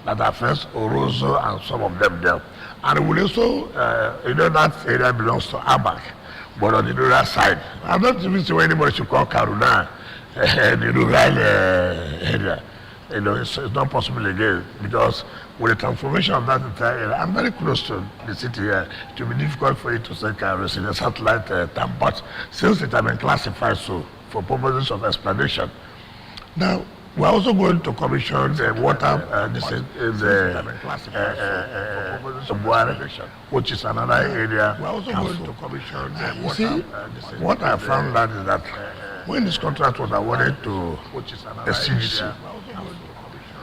that affects Orozo and some of them there. And we also, that area belongs to Abak, but on the rural side. I'm not even sure anybody should call Karuna the rural area. It's not possible again because with the transformation of that entire area, I'm very close to the city here. It will be difficult for you to say Karusi, the satellite town, but since it has been classified so for purposes of explanation, now we're also going to commission the water, which is another area. We're also going to commission the water. What I found out is that when this contract was awarded to the CGC,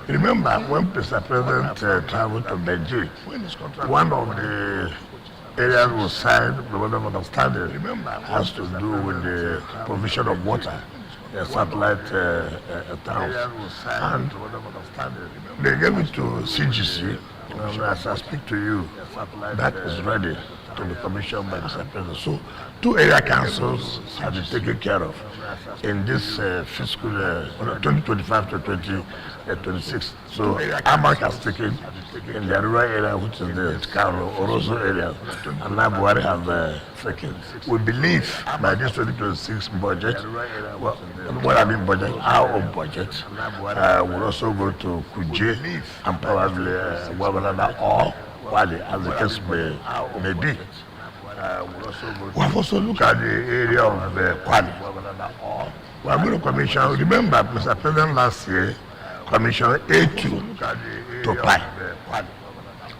remember when Mr. President traveled to Beijing, one of the areas was signed, the one of understanding has to do with the provision of water. Satellite towns, and they gave it to CGC. As I speak to you, that is ready to be commissioned by the President. So, 2 area councils have been taken care of in this fiscal 2025 to 2026. So, Amak has taken in the rural area, which is the Karo, Orozo area, and now Buhari have taken. We believe by this 2026 budget, what I mean budget, our own budget, we'll also go to Kuje and probably Wabalada or Wali, as the case may be. We have also looked at the area of Kwali. We are going to commission, remember Mr. President last year commissioned A2 to Pai.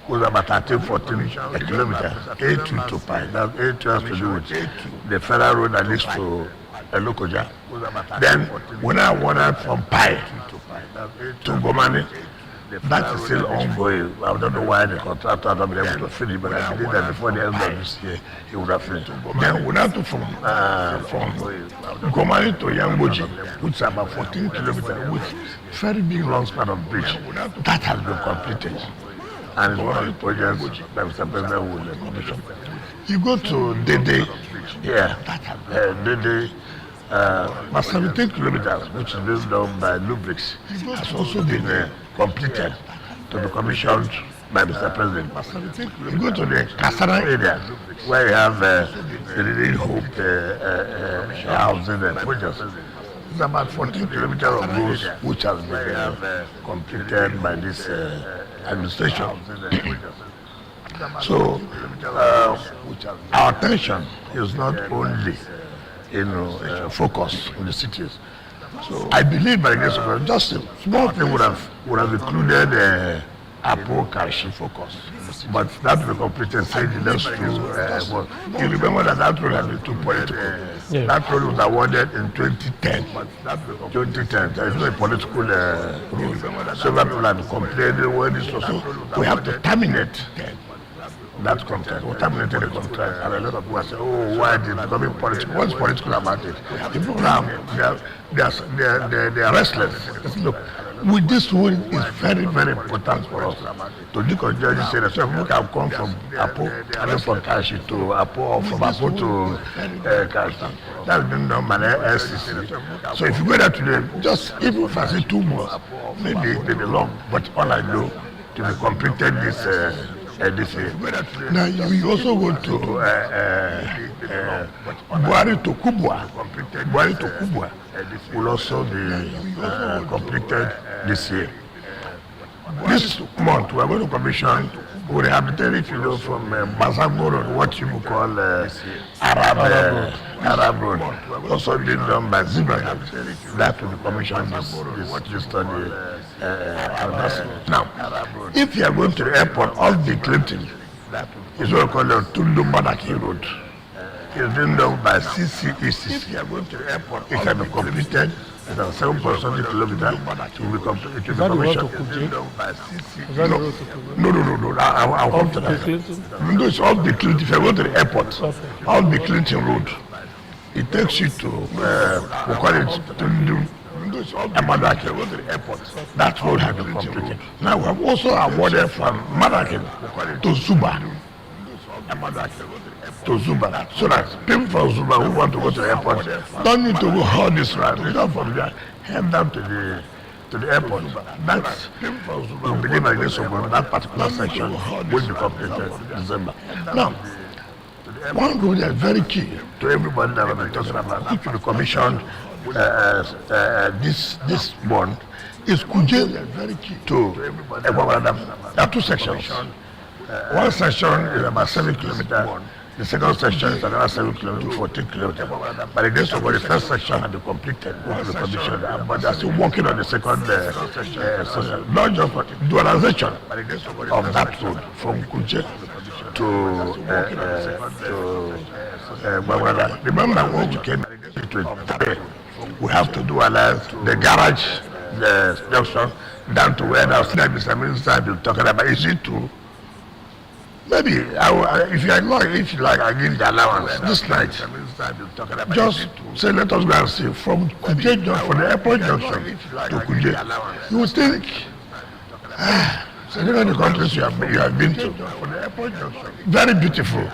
Was about 13-14 kilometers, A2 to Pai. That A2 has to do with the federal road that leads to Lokoja. Then when I wanted from Pai to Gomani, that is still ongoing. I don't know why the contractor has not been able to finish, but I believe that before the end of this year, he would have finished. Then we have to from Gomani to Yangboji, which is about 14 kilometers, with very big long span of bridge. That has been completed. And it's one of the projects that Mr. President will commission. You go to Dede, Dede, 17 kilometers, which is being done by Lubrix, has also been completed to be commissioned by Mr. President. You go to the Kasara area, where you have the Reading Hope housing projects. It's about 14 kilometers of roads which has been completed by this administration. So our attention is not only focused on the cities. So I believe by the grace of God, just a small thing would have included Apo Kashi focus. But that will be completed, say the next 2 you remember that road has been too political. That road was awarded in 2010. 2010, there is no political rule. Several people have complained when this was so. We have to terminate that contract. We terminated the contract, and a lot of people say, "Oh, why did it become political? What's political about it?" People now they are restless. Look, with this one is very, very important for us to look at judges say that so people can come from Apo and from Kashi to Apo or from Apo to Kashi. That's been done by the SCC. So if you go there today, just even if I say 2 months, maybe long, but all I know to be completed this year. Now you also go to Buhari to Kubwa. Buhari to Kubwa will also be completed this year. This month we are going to commission we rehabilitate from Bazangoro, what you would call Arab Road. Also being done by Zebra. That will be commissioned this study. Now, if you are going to the airport of the Clinton, it's what we call the Tundu Madaki Road. It's been done by CCECC. If you are going to the airport, it can be completed. It's a 7.7 kilometers. It will be commissioned. No. I'll come to that. No, it's off the Clinton. If you go to the airport, off the Clinton Road, it takes you to, we call it Tundu Madaki Airport. That road has been completed. Now we have also awarded from Madaki to Zuba. To Zuba, so that people from Zuba who want to go to the airport don't need to go all this route. They don't from there, head down to to the airport. That's, we believe at NYESOM, that particular section will be completed in December. Now, one road that's very key to everybody that we've been talking about, which will be commissioned this month, is Kuje to Ekwabadam. There are two sections. One section is about 7 kilometers. The second section is another 7 kilometers, 14 kilometers. By the grace of God, the first section had been completed with the commission, but they are still working on the second section. Not just for dualization of that road from Kuje to Babada. Remember when we came to we have to dualize the garage, the junction, down to where the Mr. Minister has been talking about. Is it true? Maybe, if you like, I give the allowance this night. Just say, let us go and see from Kuje, from the airport junction to Kuje. You would think, so you know the countries you have been to, very beautiful.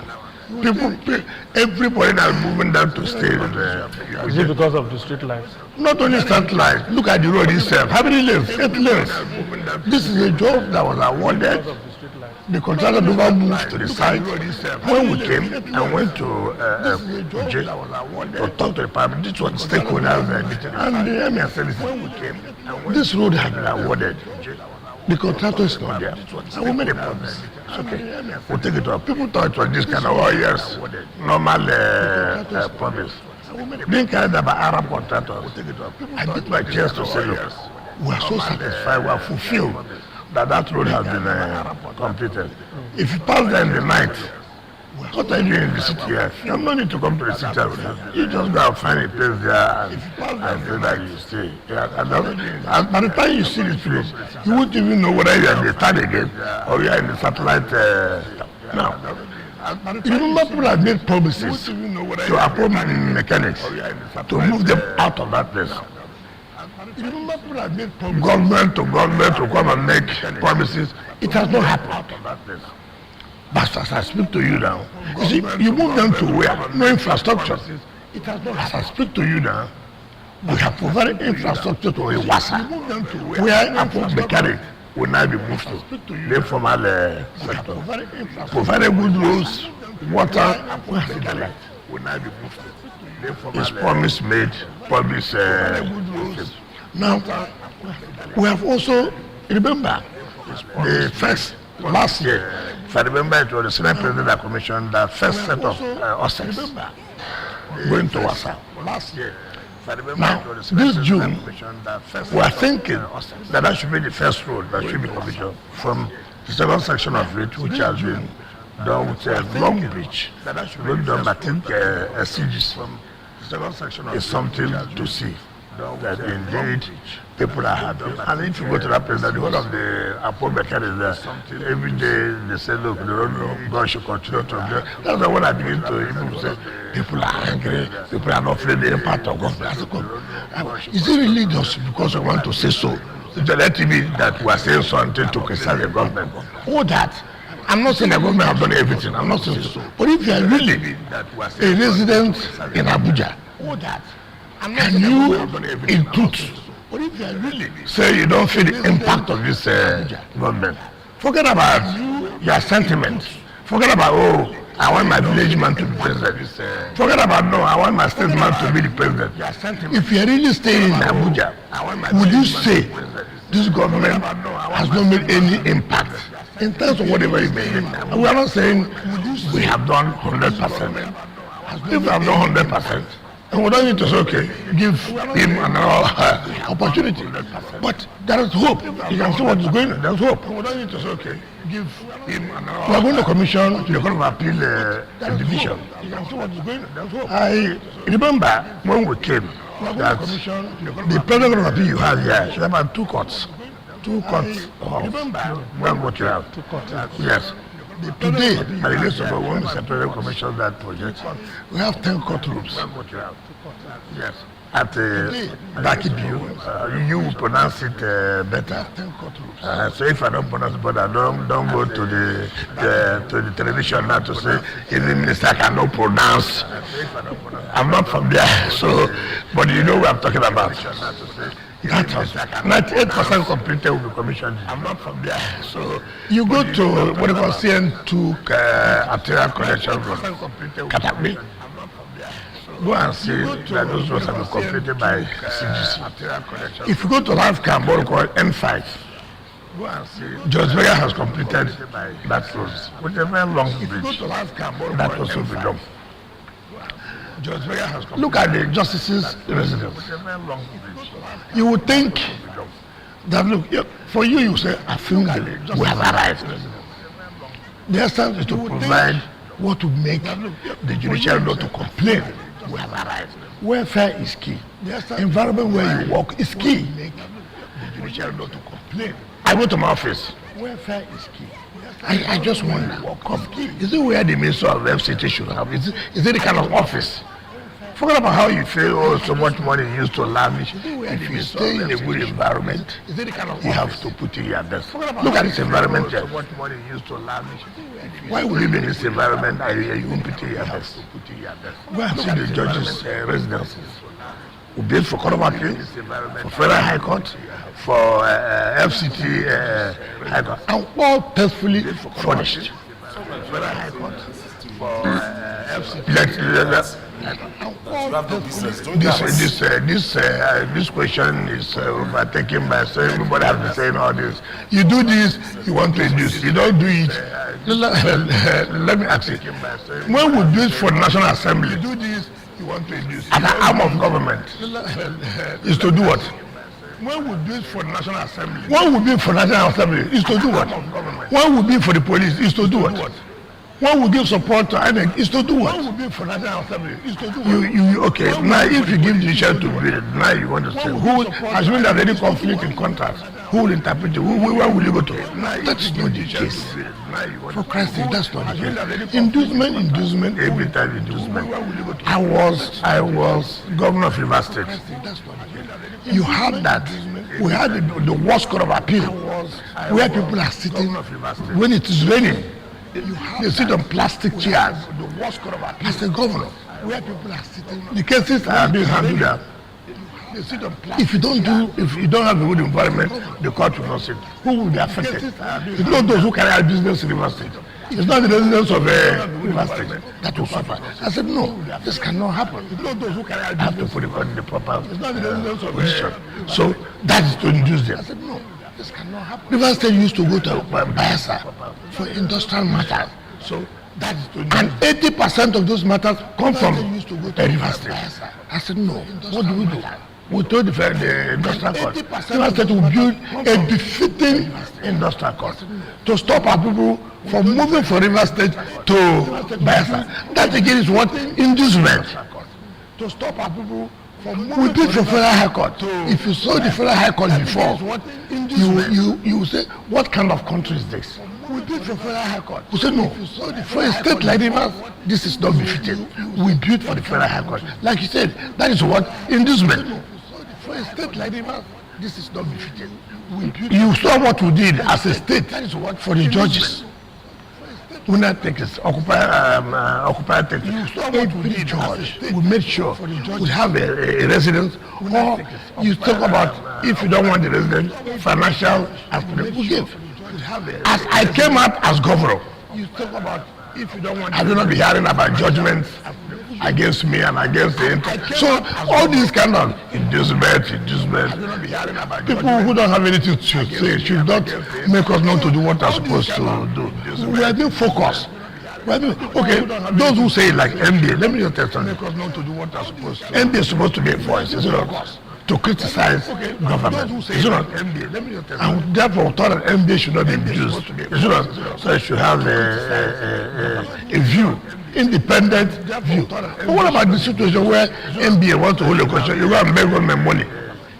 People, everybody that is moving down to stay. Is it because of the street lights? Not only street lights. Look at the road itself. How many lanes? 8 lanes. This is a job that was awarded. The contractor never moved to the site. When we came and went to Kuje to talk to the public, this was the stakeholders and the MSL. This road has been awarded. The contractor is not there. And we made a promise. It's okay. We'll take it up. People thought it was this kind of, oh yes, normal promise. Being carried about Arab contractors, I did my chest to say, look, we are so satisfied, we are fulfilled that road has been completed. If you pass there in the night, what are you doing in the city here? You have no need to come to the city. You just go and find a place there and say that you stay. And by the time you see this place, you won't even know whether you are in the town again or you are in the satellite now. You remember people have made promises to approve mechanics to move them out of that place. Government to come and make promises. It has not happened. But as I speak to you now, you see, you move them to where? No infrastructure. As I speak to you now, we have provided infrastructure to Iwasa, where Apple Mechanic will now be moved to the informal sector. Provided good roads, water, will now be moved to. It's promise made, promise. Now, we have also, remember, the first, last year, if I remember, it was the Senate President that commissioned the first set of OSEX going to Wasa. Last year. Now, this June, we are thinking that should be the first road that should be commissioned from the second section of it, which has been done with a long bridge. Well done, I think SCGs is something to see. That indeed people are happy. And if you go to that place, the whole of the Apple mechanics there, every day they say, look, the road God should continue to do. That's the one I begin to even say, people are angry, people are not feeling the impact of government. Is it really just because I want to say so? To let it be that we are saying something to criticize the government. All that. I'm not saying the government have done everything. I'm not saying so. But if you are really a resident in Abuja, all that. Can you, in truth, say you don't feel the impact of this government? Forget about your sentiments. Forget about, oh, I want my village man to be president. Forget about, no, I want my state man to be the president. If you are really staying in Abuja, would you say this government has not made any impact in terms of whatever it may be? We are not saying we have done 100%. If we have done 100%, and we don't need to say, okay, give him another opportunity. But there is hope. You can see what is going on. There is hope. We don't need to say, okay, give him another. We are going to commission the Court of Appeal division. You can see what is going on. There is hope. I remember when we came that the president of appeal you have here should have 2 courts. 2 courts. Remember what you have. 2 courts. Yes. Today, by the grace of God, when we separated commission that project, we have 10 courtrooms. Yes. At Dakibu, you will pronounce it better. So if I don't pronounce it better, don't go to the television now to say if the minister cannot pronounce. I'm not from there, so but you know what I'm talking about. That was 98% completed will be commissioned. I'm not from there. So you go to what you call CN2 arterial connection road, Katakbi. Go and see that those roads have been completed by CGC. If you go to Life Camp, what we call N5, go and see George Vega has completed that road with a very long bridge. That was will be done. Look at the justice's residence. You would think that, look, for you say, I feel that we have arrived. The essence is to provide what will make the judiciary not to complain. We have arrived. Welfare is key. The environment where you work is key. The judiciary not to complain. I go to my office. Welfare is key. I just wonder, is it where the Minister of FCT should have? Is it the kind of office? Forget about how you feel, oh, so much money used to lavish. If you stay in a good environment, you have to put in your best. Look at this environment here. Why would you be in this environment and you won't put in your best? Go and see the judges' residences. We built for Court of Appeal, for Federal High Court, for FCT High Court, and all tastefully furnished. Federal High Court, for FCT. This question is overtaken by so everybody has been saying all this. You do this, you want to induce. You don't do it. Let me ask you. When we do it for the National Assembly, you do this, you want to induce. As an arm of government, is to do what? When we do it for the National Assembly, what would be for the National Assembly is to do what? What would be for the police is to do what? One will give support to INEC is to do what? One will be for National Assembly is to do what? Okay, now if you give judicial to build, now you want to say, who, assuming that any conflict in contracts, who will interpret it? Where will you go to? That's not the case. For Christ's sake, that's not the case. Inducement, every time inducement. I was governor of Rivers State. You had that. We had the worst Court of Appeal, where people are sitting when it is raining. They sit on plastic chairs. As a governor, where people are sitting, the cases are being handled there. If you don't have a good environment, the court will not sit. Who will be affected? It's not those who carry out business in Rivers State. It's not the residents of Rivers State that will suffer. I said, no, this cannot happen. It's not those who carry out business. I have to put it in the proper position. So that is to induce them. I said, no. This cannot happen. Rivers State used to go to Bayelsa for industrial matters. So that is to and 80% of those matters come from Rivers State. I said, no. What do we do? We told the industrial court. Rivers State will build a befitting industrial court to stop our people from moving from Rivers State to Bayelsa. That again is what inducement. To stop our people. We did for Federal High Court. If you saw the Federal High Court before, you say, what kind of country is this? We did for Federal High Court. We said, no. For a state like Rivers, this is not befitting. We built for the Federal High Court. Like you said, that is what? Inducement. For a state like Rivers, this is not befitting. You saw what we did as a state for the judges. We not take this, occupy take this. Every judge, we made sure we have a residence, or you talk about, if you don't want the residence, financial aspect, we give. As I came out as governor, you talk about, if you don't want, I will not be hearing about judgments against me and against the so all these kind of inducement, people who don't have anything to say should not make us not to do what they're supposed to do. We are being focused. Okay, those who say like MBA, let me just tell something. MBA is supposed to be a voice, is it not? To criticize government, is it not? And therefore, thought that MBA should not be used, is it not? So it should have a view. Independent view. But what about the situation where MBA wants to hold a question? You go and beg government money.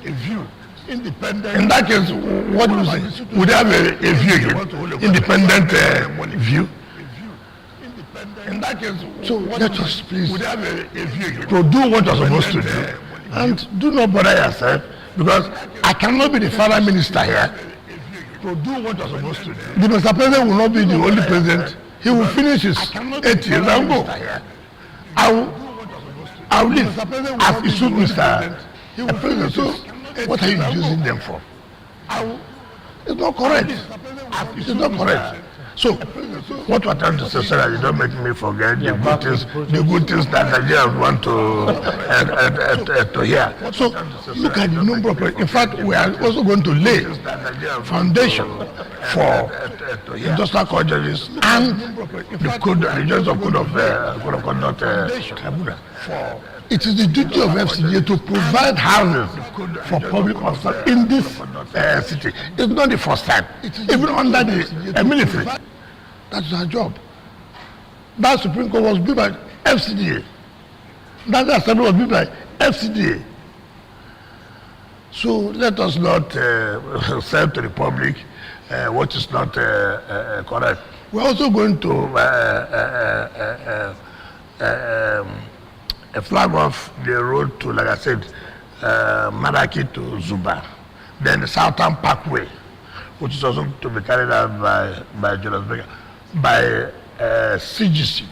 A view. Independent. In that case, what do you say? Would they have a view again? Independent view. In that case, so let us please to do what you're supposed to do, and do not bother yourself, because I cannot be the final minister here. To do what you're supposed to do. The Mr. President will not be the only president. He will finish his 8 years and go. I will live as it suits Mr. President. So What are you using them for? It's not correct. It's not correct. So, what we're trying to say, so that you don't make me forget the good things that Nigerians want to hear. So, look at the number of. In fact, we are also going to lay foundation for industrial colleges and the code, the judges of code of conduct tribunal. It is the duty of FCDA to provide houses for public officers in this city. It's not the first time. Even under the military. That's our job. That Supreme Court was built by FCDA. That Assembly was built by FCDA. So let us not sell to the public what is not correct. We're also going to flag off the road to, like I said, Maraki to Zuba. Then the Southern Parkway, which is also to be carried out by Jonas Berger, by CGC.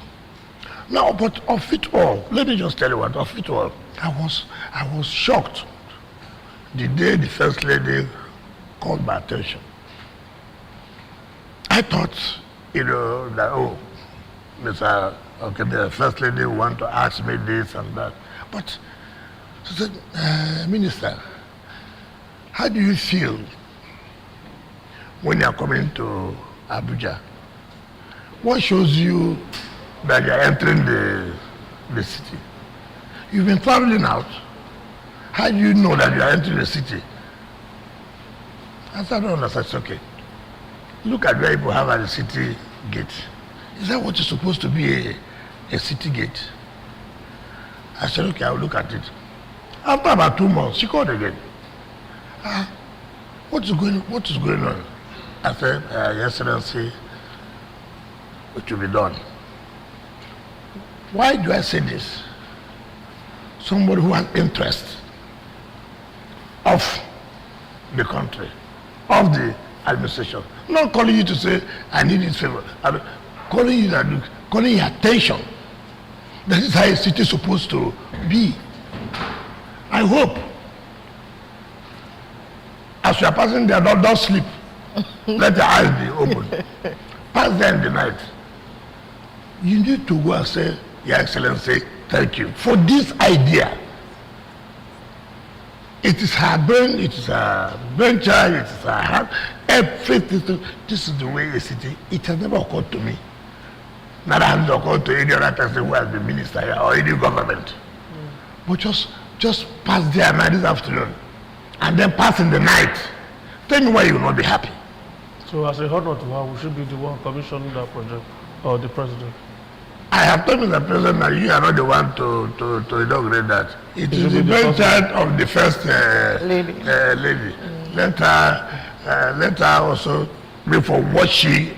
Now, but of it all, let me just tell you what, of it all, I was shocked the day the First Lady called my attention. I thought, that, okay, the First Lady want to ask me this and that. But she said, Minister, how do you feel when you are coming to Abuja? What shows you that you are entering the city? You've been traveling out. How do you know that you are entering the city? I said, no, that's okay. Look at where people have at the city gate. Is that what is supposed to be a city gate? I said, okay, I'll look at it. After about 2 months, she called again. What is going on? I said, Your Excellency, it will be done. Why do I say this? Somebody who has interest of the country, of the administration. Not calling you to say, I need this favor. I'm calling you that, calling your attention. That is how a city is supposed to be. I hope, as you are passing there, don't sleep. Let your eyes be open. Pass there in the night. You need to go and say, Your Excellency, thank you for this idea. It is her brain, it is her brainchild, it is her heart, everything. This is the way a city, it has never occurred to me. Neither has it occurred to any other person who has been minister here or any government. But just pass there night this afternoon and then pass in the night. Tell me why you will not be happy. So as a honor to her, we should be the one commissioning that project, or the president. I have told Mr. President that you are not the one to inaugurate that. It is the brainchild of the first lady. Let her also be for what she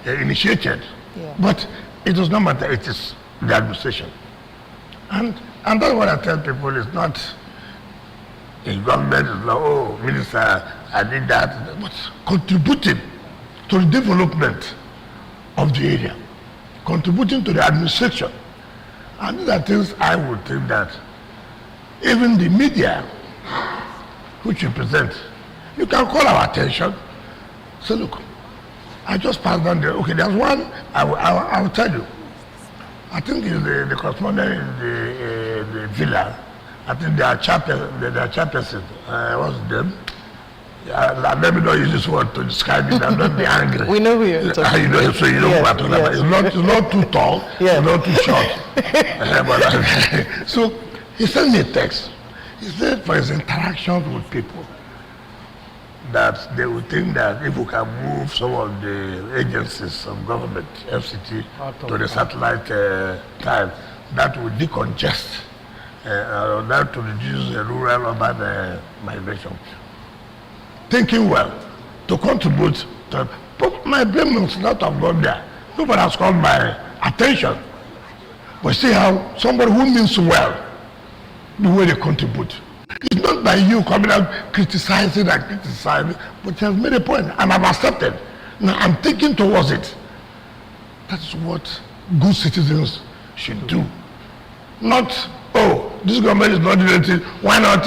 initiated. Yeah. But it does not matter. It is the administration, and that's what I tell people. It's not in government. It's not, oh, minister, I did that. But contributing to the development of the area, contributing to the administration. And these are things I would think that even the media, which you present, you can call our attention. So look, I just passed down there. Okay, there's one, I will tell you. I think it's the correspondent in the villa. I think they are chairperson. What's them? Let me not use this word to describe it. I'm not be angry. We know who you're talking about. So you know what I'm talking about. It's not too tall. Yes. It's not too short. So he sent me a text. He said for his interactions with people that they would think that if we can move some of the agencies of government, FCT, to the satellite time, that would decongest, that to reduce the rural urban migration. Thinking well, to contribute to, but my brain must not have gone there. Nobody has called my attention. But see how somebody who means well, the way they contribute. It's not by you coming out criticizing and criticizing, but you have made a point, and I've accepted. Now I'm thinking towards it. That's what good citizens should do. Not, oh, this government is not doing anything. Why not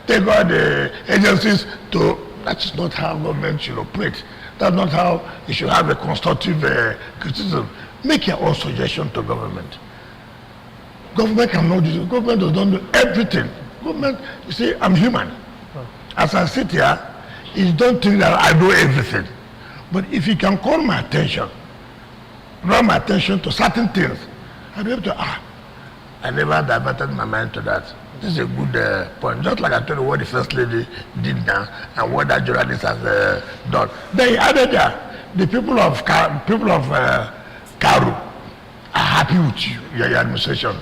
take all the agencies to... That is not how government should operate. That's not how you should have a constructive criticism. Make your own suggestion to government. Government cannot do it. Government does not do everything. Government, you see, I'm human. As I sit here, you don't think that I do everything. But if you can call my attention, draw my attention to certain things, I'll be able to, I never diverted my mind to that. This is a good point. Just like I told you what the First Lady did now and what that journalist has done. They added the people of Karu are happy with you, your administration.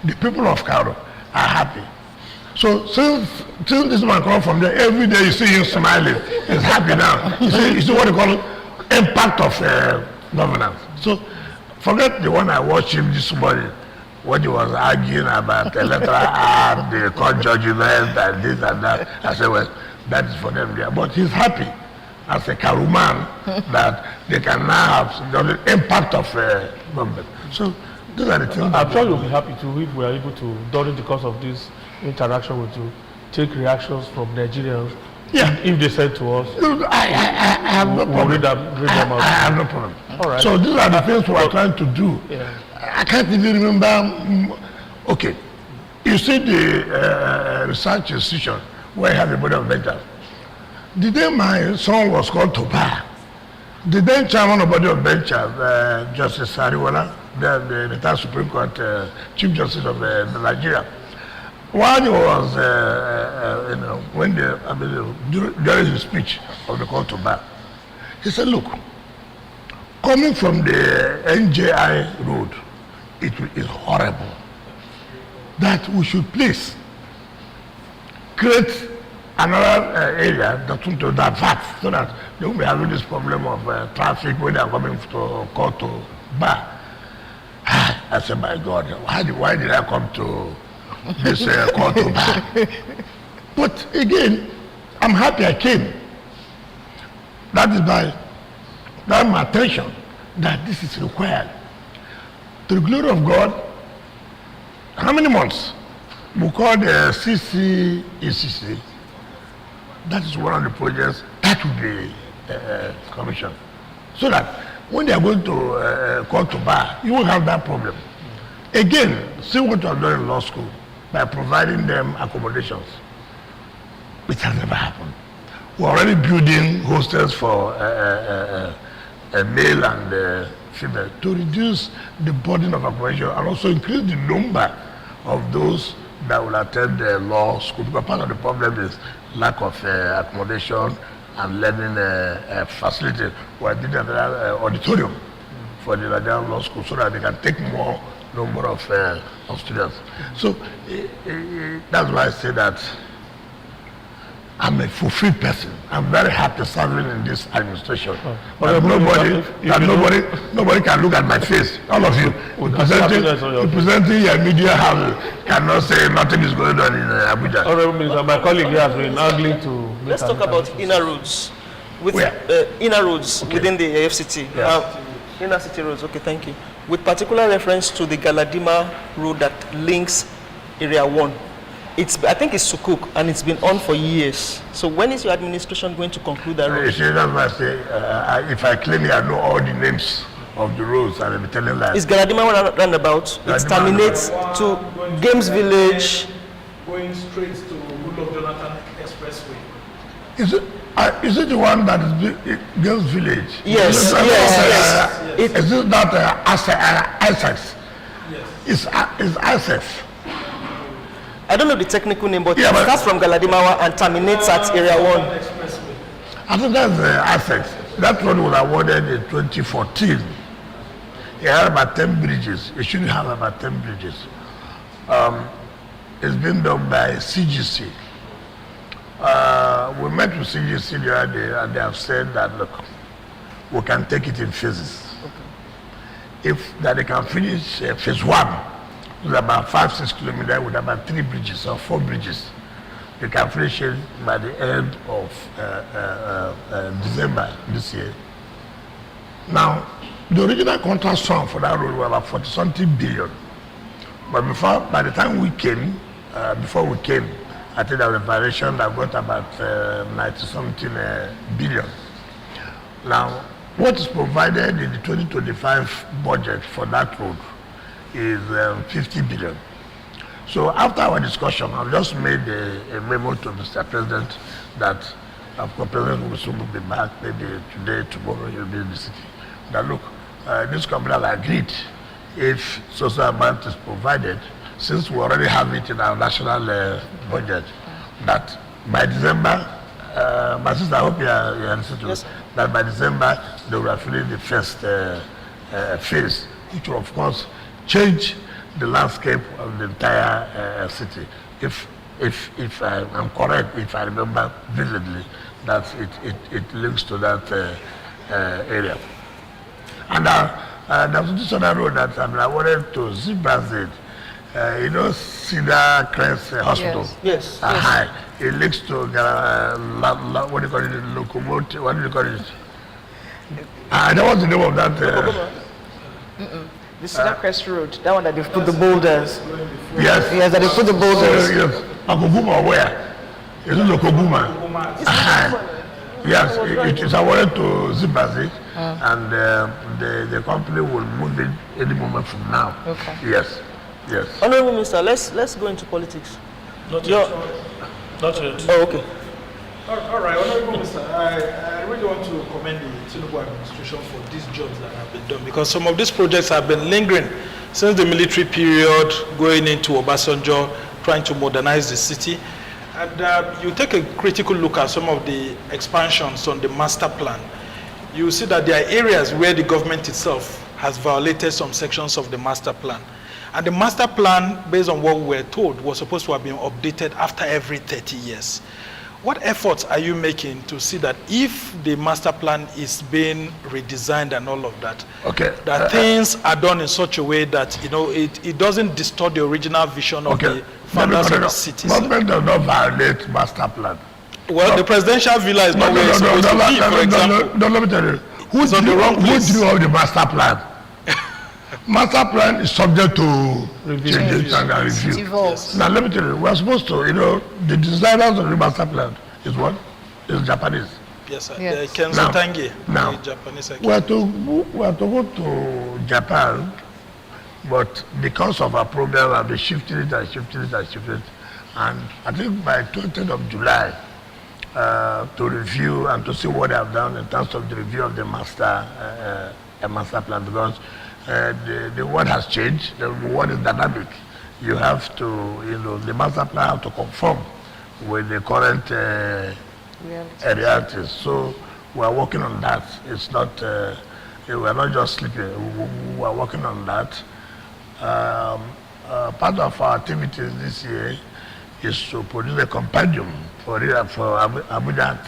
The people of Karu are happy. So since this man come from there, every day you see him smiling. He's happy now. You see what they call impact of governance. So forget the one I watched him this morning, when he was arguing about electoral act, the court judgment, and this and that. I said, well, that is for them there. But he's happy as a Karu man that they can now have the impact of government. So those are the things. I'm sure you'll be happy too if we are able to, during the course of this interaction with you, take reactions from Nigerians. Yeah. If they said to us, I have no problem. Read them out. I have no problem. All right. So these are the things we are trying to do. Yeah. I can't even remember. Okay, you see the research institution where I have a board of ventures. The day my son was called to bar, the then chairman of board of ventures, Justice Sariwala, the retired Supreme Court Chief Justice of Nigeria, while he was, during his speech of the call to bar, he said, look, coming from the NJI road, it is horrible that we should please create another area that to divert so that they won't be having this problem of traffic when they are coming to call to bar. I said, my God, why did I come to this call to bar? But again, I'm happy I came. That is my attention that this is required. To the glory of God, how many months? We call the CCECC. That is one of the projects that will be commissioned. So that when they are going to call to bar, you won't have that problem. Again, see what you have done in law school by providing them accommodations. It has never happened. We're already building hostels for male and female to reduce the burden of accommodation and also increase the number of those that will attend the law school. Because part of the problem is lack of accommodation and learning facility. We're doing an auditorium for the Nigerian law school so that they can take more number of students. So that's why I say that I'm a fulfilled person. I'm very happy serving in this administration. But nobody can look at my face. All of you, representing your media house, cannot say nothing is going on in Abuja. Honorable Minister, my colleague here has been ugly to... Let's talk about inner roads. Inner roads within the AFCT. Yes. Inner city roads, okay, thank you. With particular reference to the Galadima road that links Area 1. I think it's Sukuk, and it's been on for years. So when is your administration going to conclude that road? That's why I say, if I claim I know all the names of the roads, I'll be telling lies. Is Galadima roundabout? It terminates to Games Village. Going straight to Goodluck Jonathan Expressway. Is it the one that is Girls Village? Yes, yes. Is it that Essex? Yes. It's Essex. I don't know the technical name, but it starts from Galadimawa and terminates at Area 1. I think that's Essex. That road was awarded in 2014. It had about 10 bridges. It should have about 10 bridges. It's been done by CGC. We met with CGC the other day and they have said that, look, we can take it in phases. Okay. If that they can finish phase 1, with about 5-6 kilometers with about 3 bridges or 4 bridges. They can finish it by the end of December this year. Now, the original contract sum for that road was about 40-something billion. But by the time we came, before we came, I think there was a variation that got about 90-something billion. Now, what is provided in the 2025 budget for that road is 50 billion. So after our discussion, I've just made a memo to Mr. President that President will be back maybe today, tomorrow, he'll be in the city. That look, this company has agreed if social amount is provided, since we already have it in our national budget, that by December, my sister, I hope you understand, yes, that by December they will have finished the first phase, which will of course change the landscape of the entire city. If I'm correct, if I remember vividly, that it links to that area. And there was this other road that I wanted to zip past it. You know, Cedar Crest Hospital. Yes. Yes. It links to what do you call it? Locomotive. What do you call it? That was the name of that. The Cedar Crest Road, that one that they've put the boulders. Yes. Yes, that they put the boulders. Yes. Akoguma where? Is it Lokoguma? Yes, it is. I wanted to zip as it, and the company will move it any moment from now. Okay. Yes. Yes. Honorable Minister, let's go into politics. Not yet. Not yet. Oh, okay. All right, Honorable Minister, I really want to commend the Tinubu administration for these jobs that have been done, because some of these projects have been lingering since the military period, going into Obasanjo, trying to modernize the city. And you take a critical look at some of the expansions on the master plan. You see that there are areas where the government itself has violated some sections of the master plan. And the master plan, based on what we were told, was supposed to have been updated after every 30 years. What efforts are you making to see that if the master plan is being redesigned and all of that, that things are done in such a way that, you know, it doesn't distort the original vision of the founders of the city? Government does not violate master plan. Well, the presidential villa is not where it's supposed to be, for example. Let me tell you. Who drew up the master plan? Master plan is subject to changes and review. Yes. Now let me tell you, we're supposed to, you know, the designers of the master plan is what? Is Japanese. Yes, sir. Yes. Kenzo Tange, now, the Japanese. We are to go to Japan, but because of our program, I've been shifting it. And I think by 20th of July, to review and to see what they have done in terms of the review of the master plan, because the world has changed. The world is dynamic. You have to, you know, the master plan have to conform with the current realities. So we are working on that. It's not, we are not just sleeping. We are working on that. Part of our activities this year is to produce a compendium for Abuja at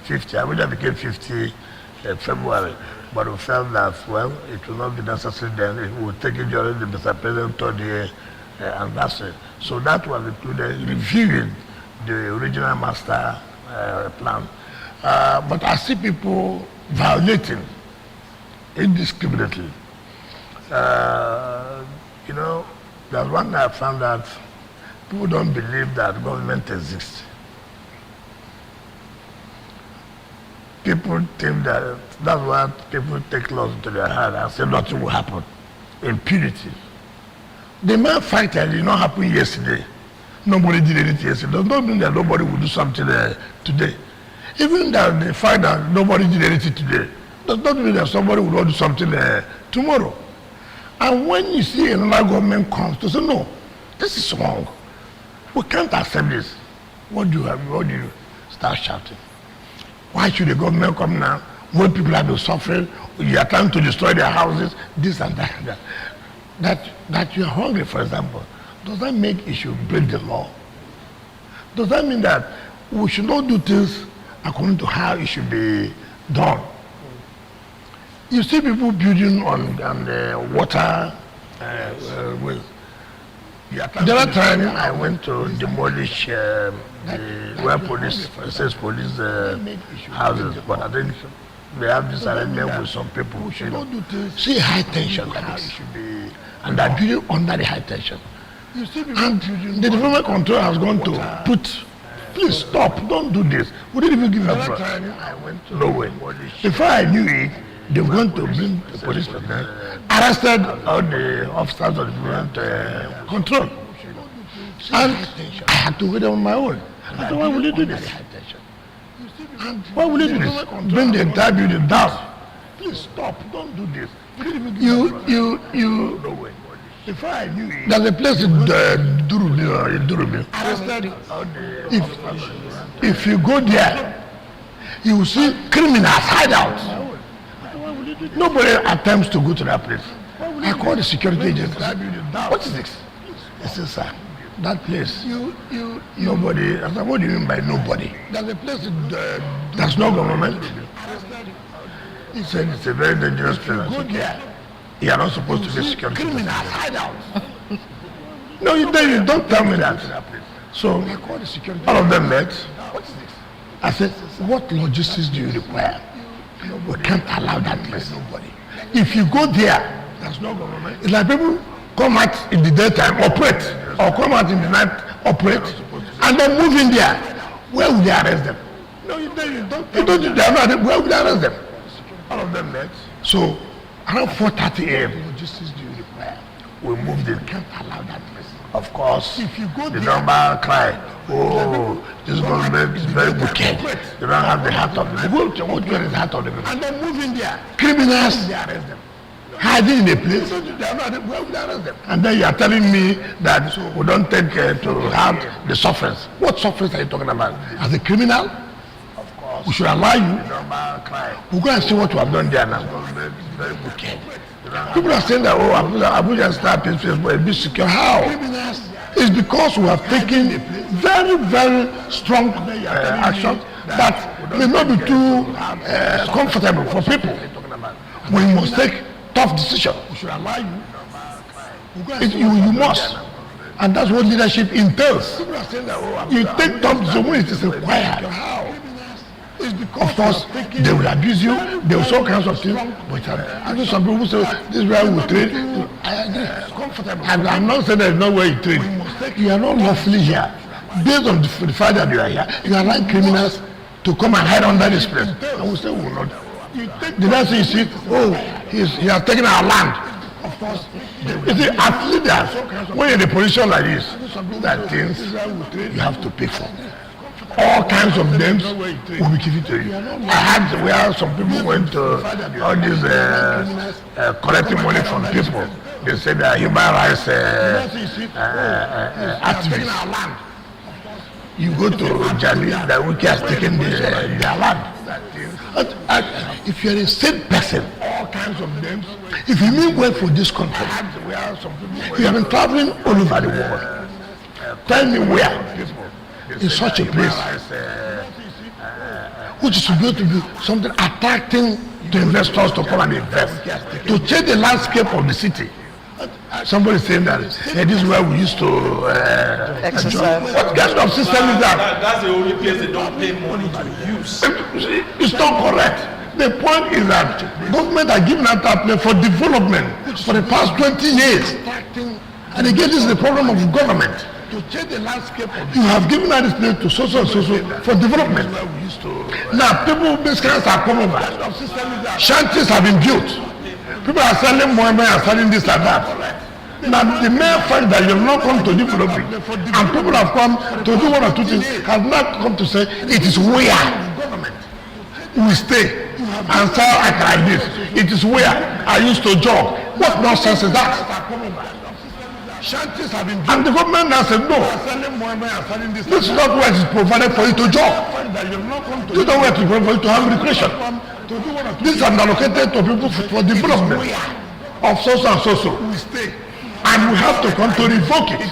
50. Abuja became 50 February. But we felt that, well, it will not be necessary then. It will take it during the Mr. President third year anniversary. So that was included reviewing the original master plan. But I see people violating indiscriminately. You know, there's one that I found that people don't believe that government exists. People think that's why people take laws into their hand and say nothing will happen. Impunity. The man fight did not happen yesterday. Nobody did anything yesterday. Does not mean that nobody will do something today. Even that the fact that nobody did anything today does not mean that somebody will not do something tomorrow. And when you see another government comes to say, no, this is wrong. We can't accept this. What do you start shouting? Why should the government come now when people have been suffering? You are trying to destroy their houses, this and that and that. That you are hungry, for example. Does that make you should break the law? Does that mean that we should not do things according to how it should be done? You see people building on the water well. The other time I went to demolish where police houses, but I think they have this arrangement with some people. We should not do things. See high tension like this. And they're building under the high tension. And the development control has gone to put, please stop, don't do this. We didn't even give a fuck. No way. Before I knew it, they were going to bring the police personnel, arrested all the officers of the development control. And I had to wait on my own. I said, why will you do this? Why will you do this? Bring the entire building down. Please stop, don't do this. Before I knew it, there's a place in Durubi. If you go there, you will see criminals hideouts. Nobody attempts to go to that place. I call the security agent. What is this? He says, sir, that place, nobody. I said, what do you mean by nobody? There's a place there's no government. He said, it's a very dangerous place. Go there. You are not supposed to be security. Criminals hideouts. No, you don't tell me that. So, all of them met. I said, what logistics do you require? We can't allow that place. If you go there, there's no government. It's like people come out in the daytime, operate, or come out in the night, operate, and then move in there. Where will they arrest them? No, you don't. Where will they arrest them? All of them met. So, around 4:30 a.m., logistics do you require? We moved in. Can't allow that place. Of course, if you go the normal cry, oh, this government is very wicked. They don't have the heart of the people. What is the heart of the people? And then move in there. Criminals, they arrest them. Hiding in a place, where will they arrest them? And then you are telling me that we don't take to have the sufferance. What sufferance are you talking about? As a criminal? Of course. We should allow you. We're going to see what you have done there now. Very wicked. People are saying that, oh, Abuja start peaceful, but a bit secure. How? It's because we have taken very, very strong action that may not be too comfortable for people. We must take tough decisions. You must. And that's what leadership entails. You take tough decisions when it is required. Of course, they will abuse you, they will show kinds of things. But I know some people say, this is where we trade. I agree. And I'm not saying there is no way you trade. You are not lawfully here. Based on the fact that you are here, you are like criminals to come and hide under this place. And we say, we will not. The next thing you see, oh, he has taken our land. Of course, you see, as leaders, when you're in a position like this, there are things you have to pay for. All kinds of names will be given to you. I had where some people went to all these collecting money from people. They said that human rights activists. You go to Jali, that WIKE has taken their land. If you're a sane person, all kinds of names. If you mean well for this country, you have been traveling all over the world. Tell me where. In such a place, which is supposed to be something attracting to investors to come and invest, to change the landscape of the city. Somebody saying that, hey, this is where we used to exercise. What kind of system is that? That's the only place they don't pay money to use. It's not correct. The point is that government are giving out that place for development for the past 20 years. And again, this is the problem of government. To change the landscape of you have given out this place to social for development. Now people basically are coming back. Shanties have been built. People are selling more and selling this and that. Now the mere fact that you have not come to develop it and people have come to do one or two things have not come to say it is where we stay and sell like this. It is where I used to jog. What nonsense is that? And the government has said no. This is not where it is provided for you to jog. This is not where it is provided for you to have recreation. This is allocated to people for development of social and social. And we have to come to revoke it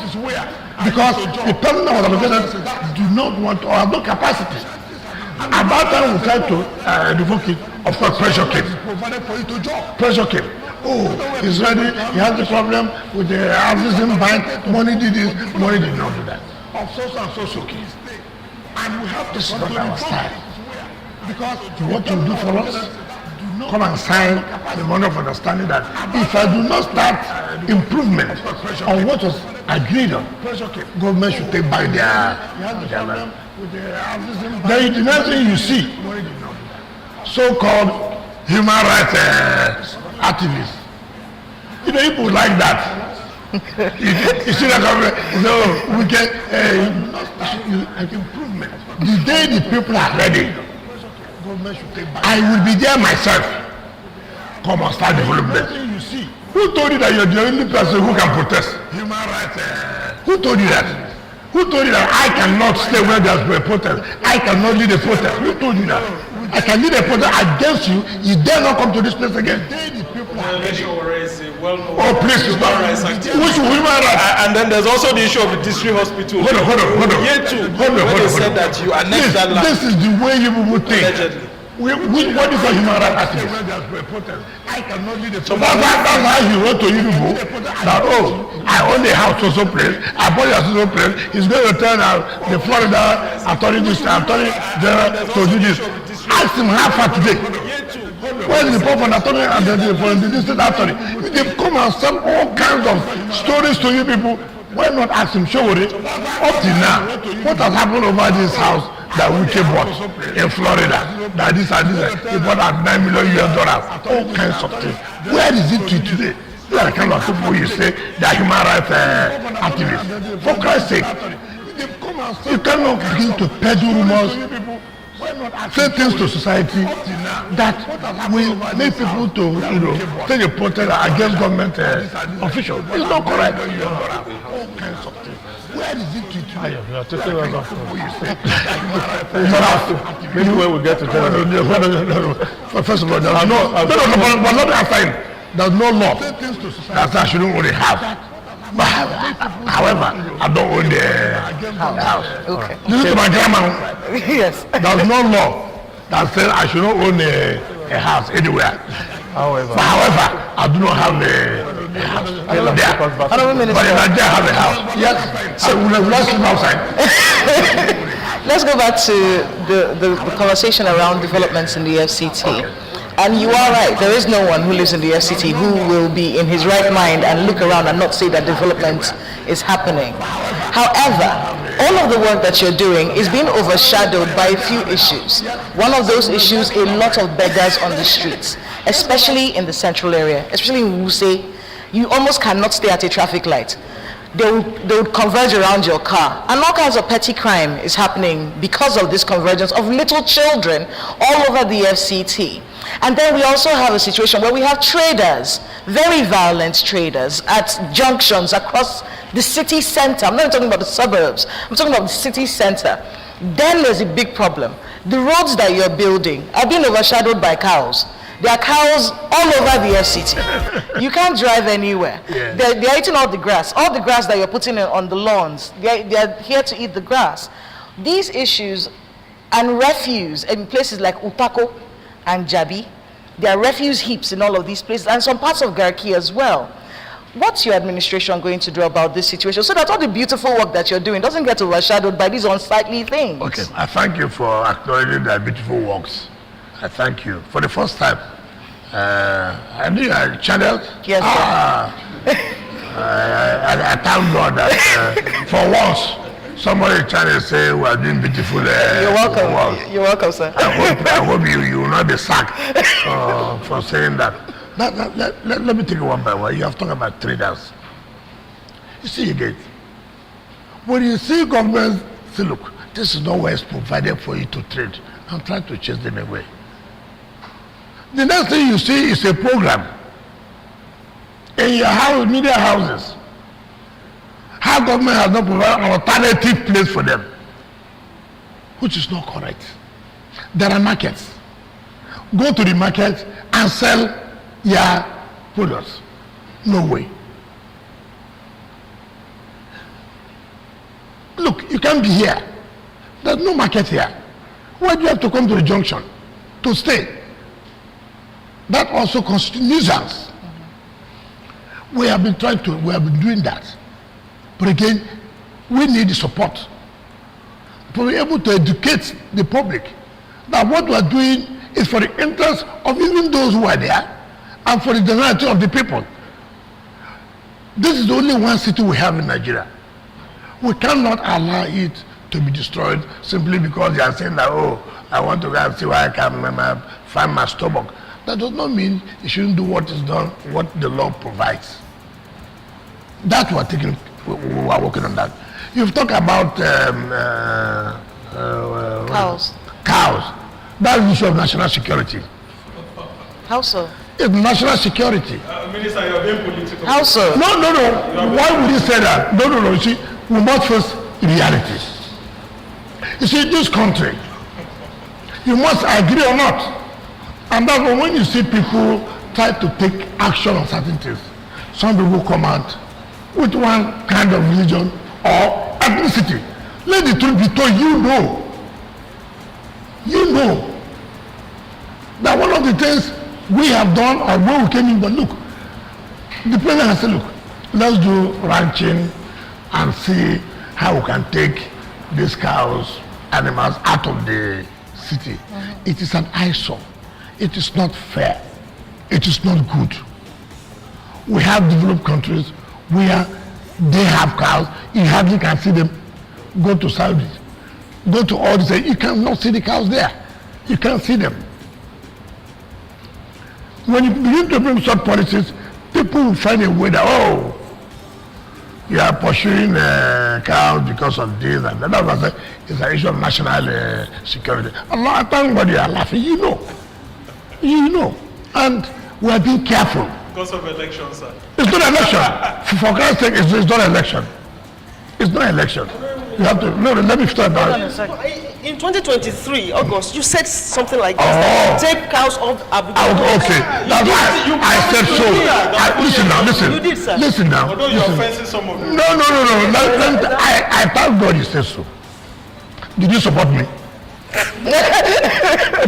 because the person that was allocated do not want or have no capacity. At that time we tried to revoke it. Of course, pressure came. Pressure came. Oh, he's ready, he has the problem with the African bank, money did this, money did not do that. Of social and social case. And we have to support our style. Because what you do for us, come and sign the memorandum of understanding that if I do not start improvement on what was agreed on, government should take back their land. Then the next thing you see, so-called human rights activists. You know, people like that. you see that government? No, we get improvement. The day the people are ready, I will be there myself. Come and start development. Who told you that you're the only person who can protest? Human rights. Who told you that? Who told you that I cannot stay where there's a protest? I cannot lead a protest. Who told you that? I can lead a protest against you. You dare not come to this place again. Oh, please, which human rights? And then there's also the issue of the district hospital. Hold on. Year 2, when they said that you annexed that land. This is the way you people think. Allegedly. What is a human rights activist? So that's how he wrote to you people that, oh, I own the house to some place, I bought a so place, he's going to turn out the Florida authorities to do this. Ask him how far today. Where is the Pope and attorney and the district attorney? They've come and sell all kinds of stories to you people. Why not ask him, show it? Up till now, what has happened over this house that WIKE bought in Florida? That this and this, he bought at $9 million. All kinds of things. Where is it to today? These are the kind of people you say they are human rights activists. For Christ's sake, you cannot begin to peddle rumors, say things to society that will make people to, take a protest against government officials. It's not correct. All kinds of things. Where is it to today? Maybe when we get to First of all, there's no, but not after him. There's no law that I shouldn't only have. But, however, I don't own the house. Okay. This is my grandma. Yes. There's no law that says I should not own a house anywhere. However, I do not have a house. Honorable Minister. But if I dare have a house, yes, so let's sleep outside. Let's go back to the conversation around developments in the FCT. And you are right, there is no one who lives in the FCT who will be in his right mind and look around and not say that development is happening. However, all of the work that you're doing is being overshadowed by a few issues. One of those issues, a lot of beggars on the streets, especially in the central area, especially in Wuse. You almost cannot stay at a traffic light. They would converge around your car, and all kinds of petty crime is happening because of this convergence of little children all over the FCT. And then we also have a situation where we have traders, very violent traders at junctions across the city center. I'm not talking about the suburbs, I'm talking about the city center. Then there's a big problem. The roads that you're building are being overshadowed by cows. There are cows all over the FCT. You can't drive anywhere. Yeah. They're eating all the grass that you're putting on the lawns. They're here to eat the grass. These issues and refuse in places like Utako and Jabi, there are refuse heaps in all of these places and some parts of Garki as well. What's your administration going to do about this situation so that all the beautiful work that you're doing doesn't get overshadowed by these unsightly things? Okay, I thank you for acknowledging the beautiful works. I thank you. For the first time, I knew I channeled. Yes, I thank God that for once, somebody trying to say we are doing beautiful You're welcome. work. You're welcome, sir. I hope you will not be sacked for saying that. Let me take it one by one. You have talked about traders. You see again, when you see government say, look, this is not where it's provided for you to trade, I'm trying to chase them away. The next thing you see is a program in your house, media houses. How government has not provided an alternative place for them, which is not correct. There are markets. Go to the market and sell your products. No way. Look, you can't be here. There's no market here. Why do you have to come to the junction to stay? That also constitutes nuisance. We have been doing that. But again, we need the support to be able to educate the public that what we are doing It's for the interest of even those who are there and for the generality of the people. This is the only one city we have in Nigeria. We cannot allow it to be destroyed simply because they are saying that, oh, I want to go and see where I can find my stomach. That does not mean you shouldn't do what is done, what the law provides. That we are working on that. You've talked about Cows. Cows. That's the issue of national security. How so? It's national security. Minister, you're being political. How so? No. Why would you say that? No. You see, we must face reality. You see, this country, you must agree or not. And that's why when you see people try to take action on certain things, some people come out with one kind of religion or ethnicity. Let the truth be told, you know that one of the things we have done or where we came in, but look, the president has said, look, let's do ranching and see how we can take these cows, animals out of the city. Mm-hmm. It is an eyesore. It is not fair. It is not good. We have developed countries where they have cows, you hardly can see them. Go to Saudi, go to all this, you cannot see the cows there. You can't see them. When you begin to bring such policies, people will find a way that, oh, you are pursuing cows because of this and that. That's why it's an issue of national security. Allah, thank God you are laughing. You know. And we are being careful. Because of elections, sir. It's not election. For Christ's sake, it's not election. It's not election. You have to, no, let me start that. In 2023, August, you said something like this. Take cows off Abuja. Okay, that's why I said so. Listen. You did, sir. Listen now. Although you're offending some of them. No. I thank God you said so. Did you support me?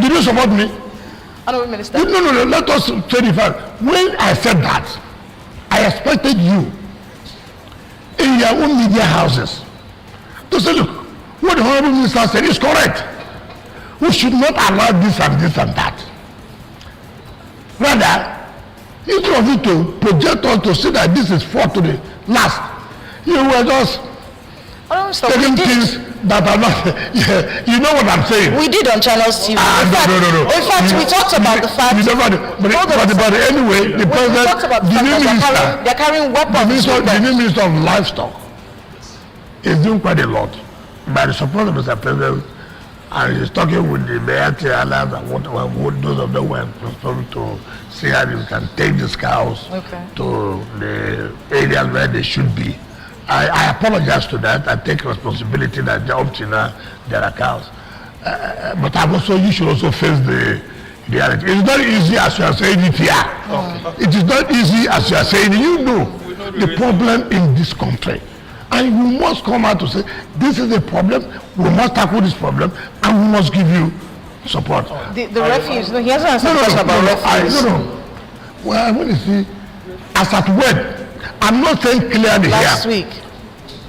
Did you support me? Honorable Minister. No. Let us say the fact. When I said that, I expected you in your own media houses to say, look, what the Honorable Minister said is correct. We should not allow this and that. Rather, instead of you to project us to say that this is fought to the last, you were just taking things that are not, you know what I'm saying. We did on Channels TV. No. In fact, we talked about the fact. But anyway, the president, they're carrying weapons. The new minister of livestock is doing quite a lot by the support of Mr. President, and he's talking with the Bayati Alam and what those of them were supposed to see how you can take these cows to the areas where they should be. I apologize to that. I take responsibility that up to now there are cows. But you should also face the reality. It's not easy as you are saying it here. Okay. It is not easy as you are saying it. You know the problem in this country. And we must come out to say, this is a problem, we must tackle this problem, and we must give you support. The refuse, he hasn't answered the question about refuse. Well, I want to see, as at when, I'm not saying clearly last here. Week.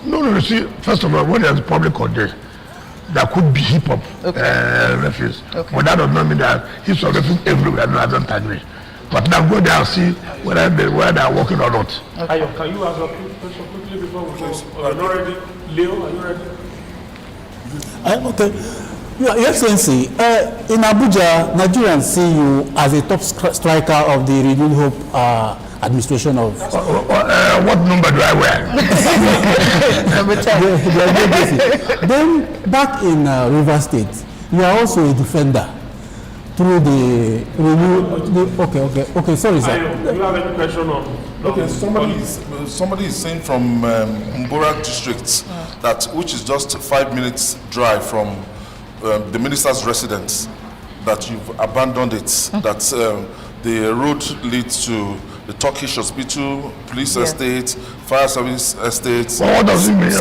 No, see, first of all, when there's a public holiday, there could be hip-hop refuse. Okay. But that does not mean that heaps of refuse everywhere. No, I don't agree. But now go there and see whether they are working or not. Okay. Ayo, can you ask a question quickly before we go? Are you ready? Leo, are you ready? I'm okay. Your Excellency, in Abuja, Nigerians see you as a top striker of the Renewed Hope administration of... what number do I wear? Number 10. Then, back in Rivers State, you are also a defender through the Renewed... Okay, sorry, sir. Do you have any question on... Okay, somebody is saying from Mbora district, that which is just 5 minutes drive from the minister's residence, that you've abandoned it, that the road leads to the Turkish hospital, police estate, fire service estate. Well, what does it mean?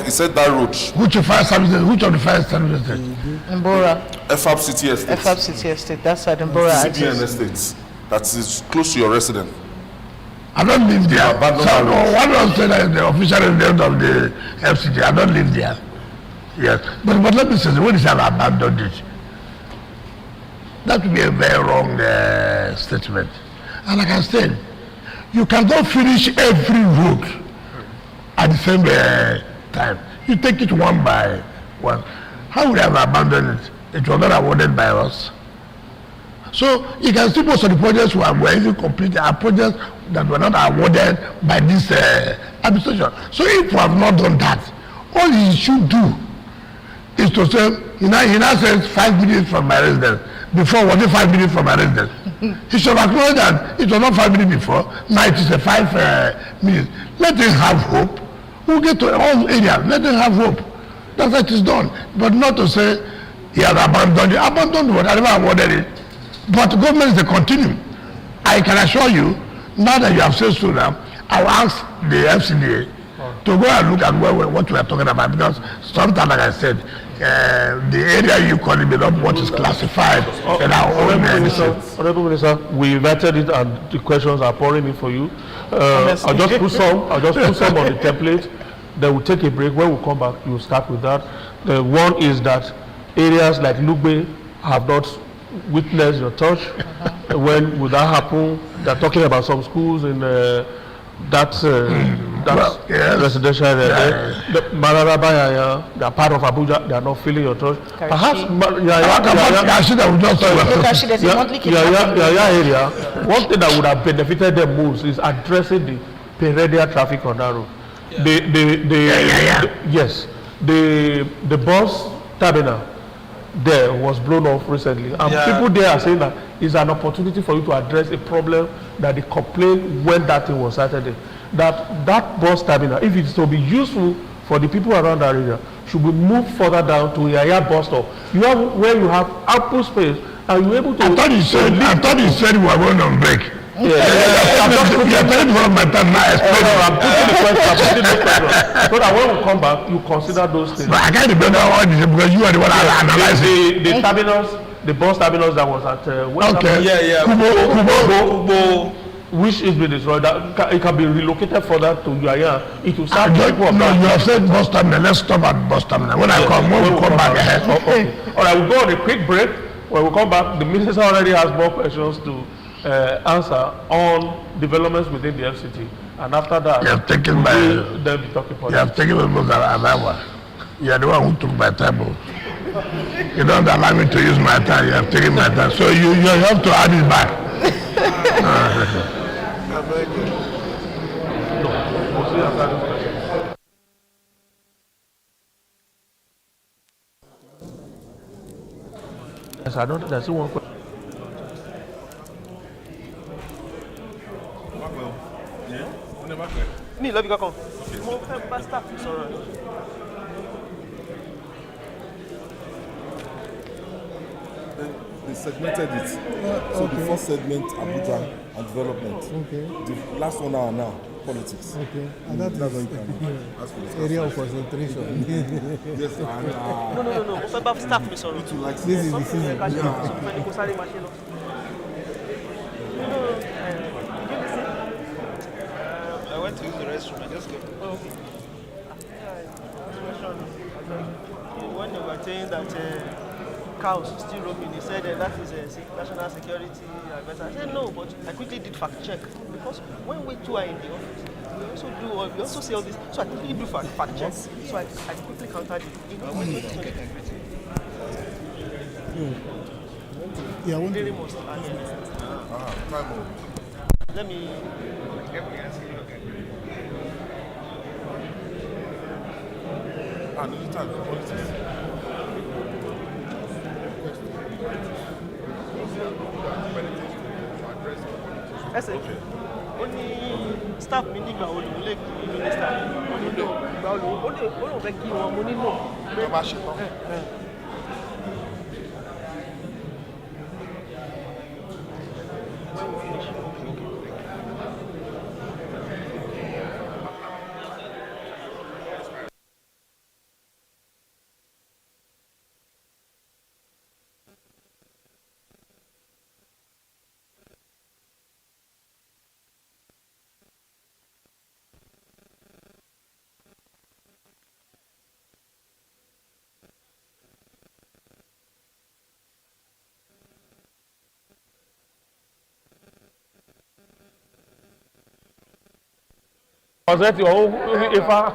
He said that road. Which of the fire services? Mbora. FAB City Estate. FAB City Estate, that's at Mbora. CBN Estate. That is close to your residence. I don't live there. So, one of the official resident of the FCT, I don't live there. Yes. But let me say, when is I've abandoned it? That would be a very wrong statement. And like I said, you cannot finish every road at the same time. You take it one by one. How would I have abandoned it? It was not awarded by us. So you can see most of the projects were even completed are projects that were not awarded by this administration. So if we have not done that, all he should do is to say, he now says 5 minutes from my residence. Before, was it 5 minutes from my residence? He should acknowledge that it was not 5 minutes before, now it is a 5 minutes. Let him have hope. We'll get to all areas. Let him have hope. That's how it is done. But not to say he has abandoned it. Abandoned what? I never awarded it. But government is a continuum. I can assure you, now that you have said so now, I will ask the FCDA to go and look at what we are talking about, because sometimes, like I said, the area you call it may not what is classified in our own Honorable Minister, we invited it and the questions are pouring in for you. I'll just put some on the template. Then we'll take a break. When we come back, you'll start with that. The one is that areas like Lugbe have not witnessed your touch. When would that happen? They're talking about some schools in that's residential area. The Mararaba, they are part of Abuja, they are not feeling your touch. Perhaps area, one thing that would have benefited them most is addressing the perennial traffic on that road. Yes, the bus terminal there was blown off recently, and people there are saying that it's an opportunity for you to address a problem that they complained when that thing was started. That bus terminal, if it's to be useful for the people around that area, should be moved further down to a bus stop. You have where you have ample space, and you're able to. I thought you said we were going on break. I'm putting the question. So that when we come back, you consider those things. But I can't remember all this because you are the one analyzing. The terminals, the bus terminals that was at Kubo. Which is been destroyed, that it can be relocated further to Yaya. It will start people. No, you have said bus terminal. Let's stop at bus terminal. When we come back ahead. All right, we'll go on a quick break. When we come back, the minister already has more questions to answer on developments within the FCT, and after that, you have taken my. Then be talking politics. You have taken almost an hour. You are the one who took my time. You don't allow me to use my time. You have taken my time, so you have to add it back. Yes, I don't. There's one question. Ni love you come. Mo fẹ́ bá staff sọ̀rọ̀. They segmented it. So the first segment, Abuja and development. Okay. The last 1 hour now, politics. Okay. And that's what you can ask for the area of concentration. Yes, and No. Mo fẹ́ bá staff mi sọ̀rọ̀. This is the season. I went to use the restroom. I just go. Oh, okay. When they were saying that cows still roaming, he said that is national security advisor. I said no, but I quickly did fact check because when we two are in the office, we also see all this. So I quickly do fact check. So I quickly counted it. You know, when yeah, one very most. Let me. Ẹsẹ̀ ó ní staff mi nígbà wo lòun lè kí mínísítà ó nílò ìgbà wo lòun ó lòun fẹ́ kí wọn mo nílò. Tó bá ṣe tán. Was that your own, if I...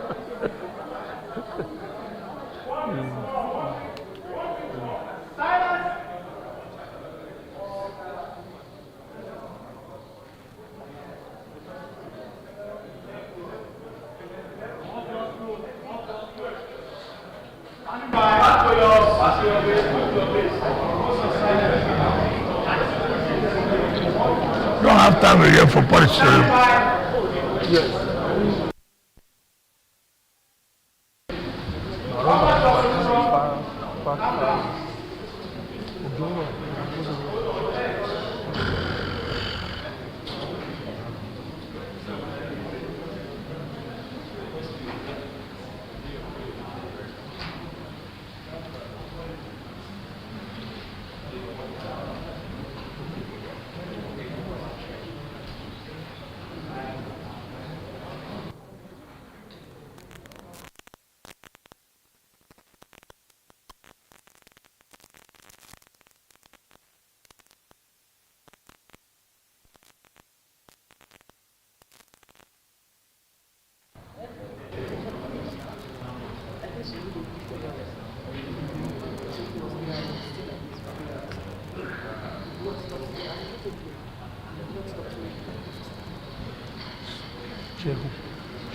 Don't have time again for politics. Yes.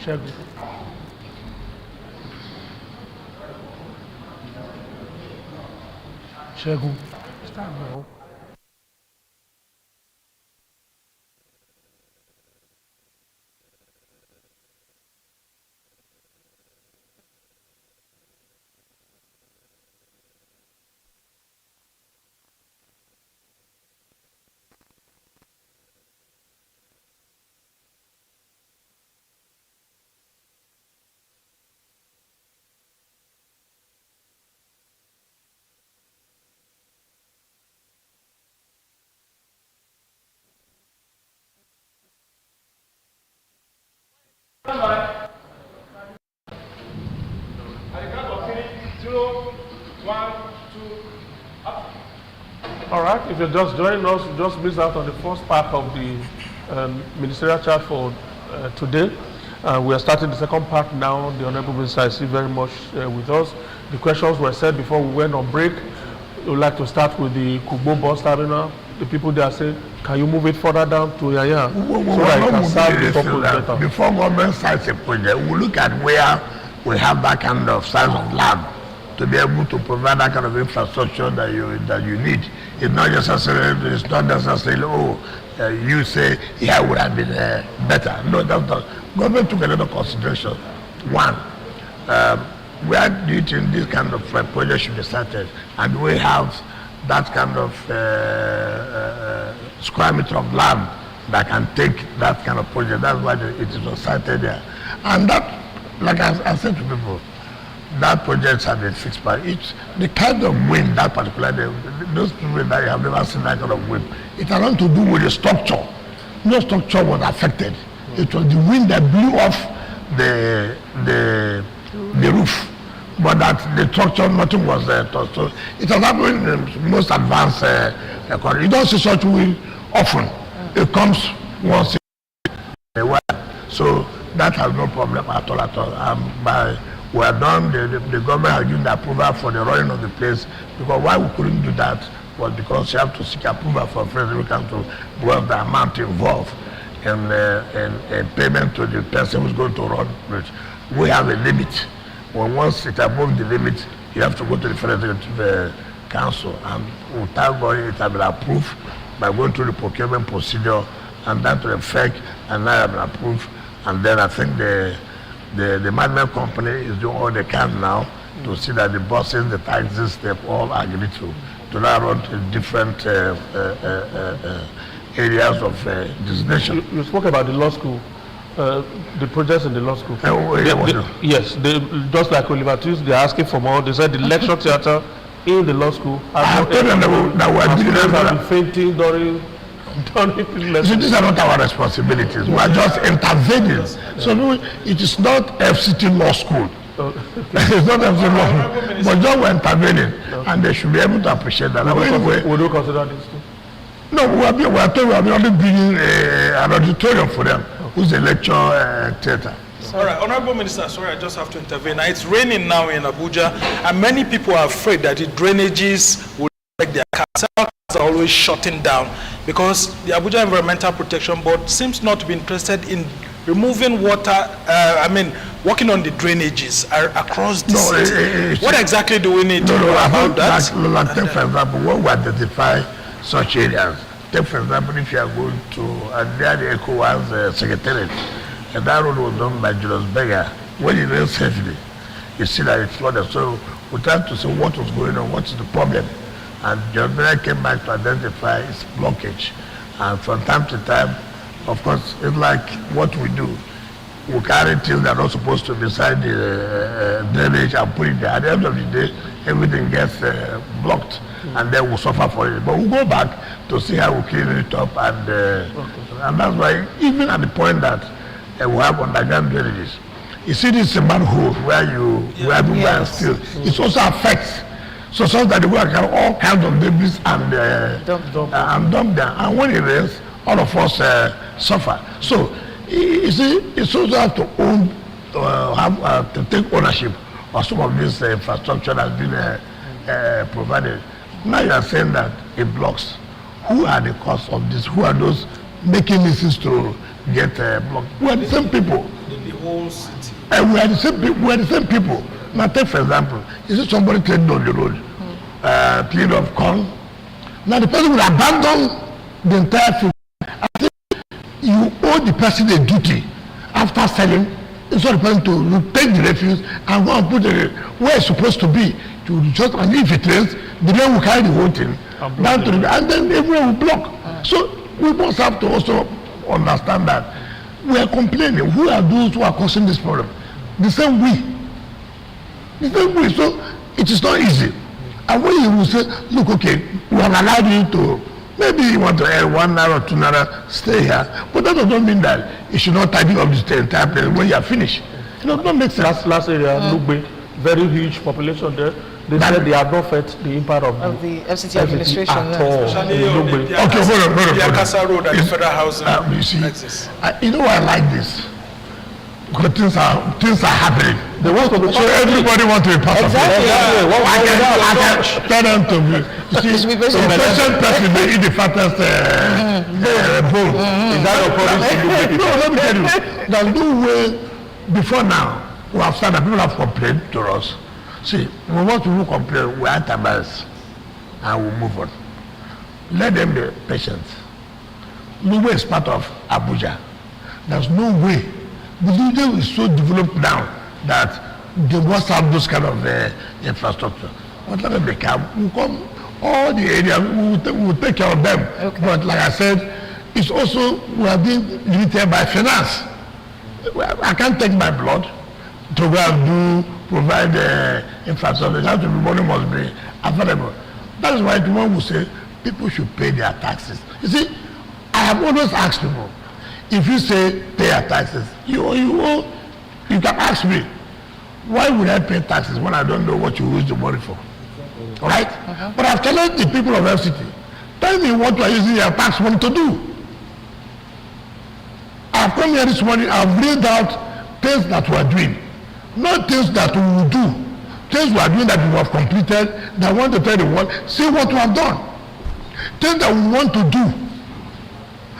Ṣẹ́gun. Ṣẹ́gun. Start now. All right, if you're just joining us, you just missed out on the first part of the ministerial charge for today. We are starting the second part now. The Honorable Minister is still very much with us. The questions were said before we went on break. We would like to start with the Kugbo bus terminal. The people there say, can you move it further down to Yaya? So that it can serve the purpose better. Before government starts a project, we look at where we have that kind of size of land to be able to provide that kind of infrastructure that you need. It's not necessarily, you say, yeah, would have been better. No, that's not. Government took a lot of consideration. One, where do you think this kind of project should be started? And we have that kind of square meter of land that can take that kind of project. That's why it was started there. And that, like I said to people, that projects have been fixed by each. The kind of wind that particular day, those people that have never seen that kind of wind, it had nothing to do with the structure. No structure was affected. It was the wind that blew off the roof. But that the structure, nothing was there. So it has happened in the most advanced economy. You don't see such wind often. It comes once in a while. So that has no problem at all. We are done. The government has given the approval for the running of the place, because why we couldn't do that was because you have to seek approval for President to go the amount involved in payment to the person who's going to run it. We have a limit. Once it above the limit, you have to go to the Federal Council, and without going, it has been approved by going through the procurement procedure, and that to effect, and now have been approved. And then I think the management company is doing all they can now to see that the buses, the taxis, they've all agreed to now run to different areas of this nation. You spoke about the law school, the projects in the law school. Yes, just like Oliver Twist, they're asking for more. They said the lecture theater in the law school. I told them that we're students have been fainting during so these are not our responsibilities. We are just intervening. So no, it is not FCT law school. It's not FCT law school. But just we're intervening, and they should be able to appreciate that. Would you consider this too? No, we are only bringing an auditorium for them, who's a lecture theater. All right, Honorable Minister, sorry, I just have to intervene. It's raining now in Abuja, and many people are afraid that the drainages will affect their cars. Several cars are always shutting down because the Abuja Environmental Protection Board seems not to be interested in removing water, working on the drainages across the city. What exactly do we need to know about that? Take for example, when we identify such areas, take for example, if you are going to near the ECOWAS Secretariat, and that road was done by Julius Berger, when it rains heavily, you see that it's flooded. So we tried to see what was going on, what is the problem. And Julius Berger came back to identify its blockage. And from time to time, of course, it's like what we do. We carry things that are not supposed to be beside the drainage and put it there. At the end of the day, everything gets blocked, and then we'll suffer for it. But we'll go back to see how we clean it up, and that's why, even at the point that we have underground drainages, you see this manhole where people are still, it also affects. So that the work have all kinds of debris and dump there. And when it rains, all of us suffer. So you see, it's also have to own, to take ownership of some of this infrastructure that's been provided. Now you are saying that it blocks. Who are the cause of this? Who are those making this to get blocked? We are the same people. In the whole city. We are the same people. We are the same people. Now take for example, you see somebody cleaning on the road, clean of corn. Now the person will abandon the entire field. I think you owe the person a duty after selling. It's not the person to take the refuse and go and put it where it's supposed to be. To just, and if it rains, the rain will carry the whole thing down to the, and then everyone will block. So we must have to also understand that we are complaining. Who are those who are causing this problem? The same we. The same way. So it is not easy. And when you will say, look, okay, we have allowed you to, maybe you want to earn 1 naira or 2 naira, stay here, but that does not mean that you should not tidy up this entire place when you are finished. It does not make sense. Last area, Lugbe, very huge population there. They said they have not felt the impact of the FCT administration at all. Okay, hold on. The Akasa Road and the Federal Housing. You see, you know why I like this? Because things are happening. They want to be so everybody wants to be part of it. Exactly. I can tell them to be. You see, the patient person may eat the fattest bone. Is that your problem? No, let me tell you. There's no way. Before now, we have started. People have complained to us. See, when most people complain, we antibiotics and we move on. Let them be patient. Lugbe is part of Abuja. There's no way. Lugbe is so developed now that they must have those kind of infrastructure. But let them be calm. We'll come all the areas, we'll take care of them. Okay. But like I said, it's also, we are being limited by finance. I can't take my blood to go and provide infrastructure. That money must be affordable. That is why the one who say people should pay their taxes. You see, I have always asked people, if you say pay your taxes, you can ask me, why would I pay taxes when I don't know what you use the money for? All right? But I've challenged the people of FCT. Tell me what you are using your tax money to do. I've come here this morning, I've laid out things that we are doing. Not things that we will do. Things we are doing that we have completed, that want to tell the world, see what we have done. Things that we want to do.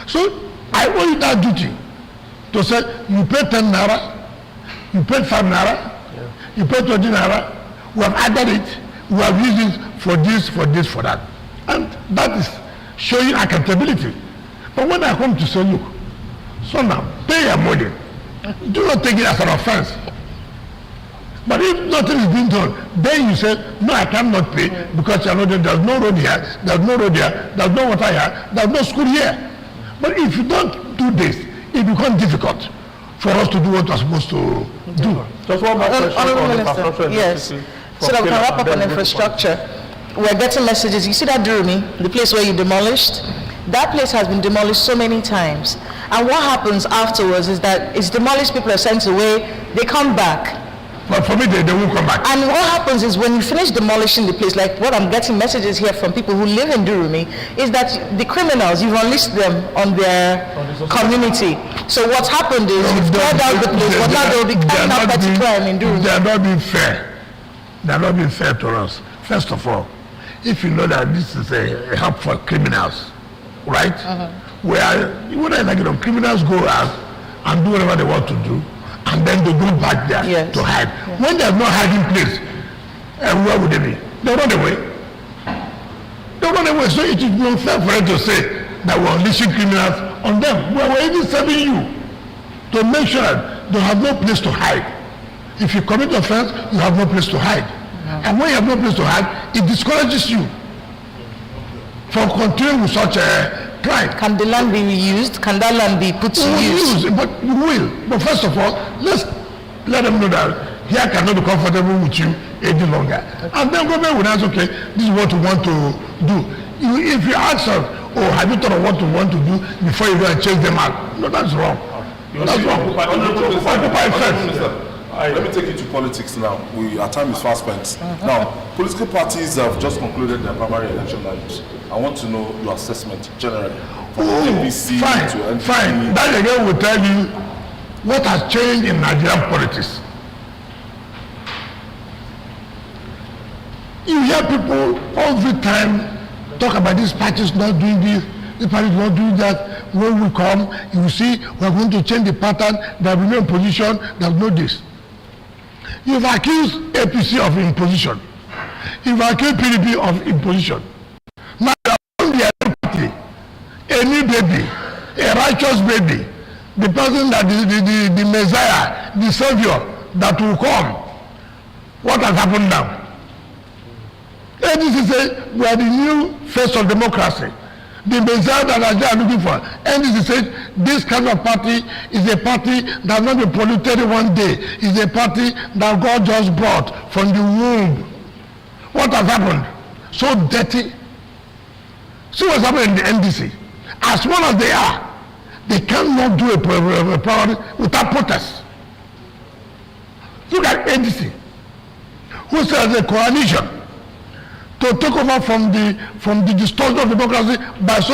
So I owe you that duty to say, you pay 10 naira, you pay 5 naira, you pay 20 naira, we have added it, we have used it for this, for that. And that is showing accountability. But when I come to say, look, so now, pay your money. Do not take it as an offense. But if nothing is being done, then you say, no, I cannot pay because you're not doing, there's no road here, there's no road here, there's no water here, there's no school here. But if you don't do this, it becomes difficult for us to do what we're supposed to do. Just one more question on infrastructure. Yes. So that we can wrap up on infrastructure. We're getting messages. You see that Durumi, the place where you demolished? That place has been demolished so many times. And what happens afterwards is that it's demolished, people are sent away, they come back. But for me, they won't come back. And what happens is when you finish demolishing the place, like what I'm getting messages here from people who live in Durumi, is that the criminals, you've unleashed them on their community. So what's happened is you've cleared out the place, but now they will be carrying out petty crime in doing They are not being fair. They are not being fair to us. First of all, if you know that this is a help for criminals, right? Where criminals go out and do whatever they want to do, and then they go back there to hide. When there's no hiding place, where would they be? They run away. They run away. So it is not fair for them to say that we're unleashing criminals on them. We're even serving you to make sure that they have no place to hide. If you commit offense, you have no place to hide. And when you have no place to hide, it discourages you from continuing with such a crime. Can the land be reused? Can that land be put to use? But we will. But first of all, let's let them know that here cannot be comfortable with you any longer. And then government will ask, okay, this is what we want to do. If you ask us, oh, have you thought of what you want to do before you go and chase them out? No, that's wrong. That's wrong. Let me take you to politics now. Our time is fast spent. Now, political parties have just concluded their primary election, and I want to know your assessment generally. From APC to NPP. Fine. That again will tell you what has changed in Nigerian politics. You hear people every time talk about this party is not doing this, this party is not doing that. When we come, you see, we are going to change the pattern, there will be no position, there will be no this. You've accused APC of imposition. You've accused PDP of imposition. Now you are on the other party, a new baby, a righteous baby, the person that the Messiah, the Savior that will come. What has happened now? APC say we are the new face of democracy. The Messiah that they are looking for. NDC said this kind of party is a party that not be polluted one day. It's a party that God just brought from the womb. What has happened? So dirty. See what's happening in the NDC. As well as they are, they cannot do a priority without protest. Look at NDC, who says a coalition to take over from the distortion of democracy by so.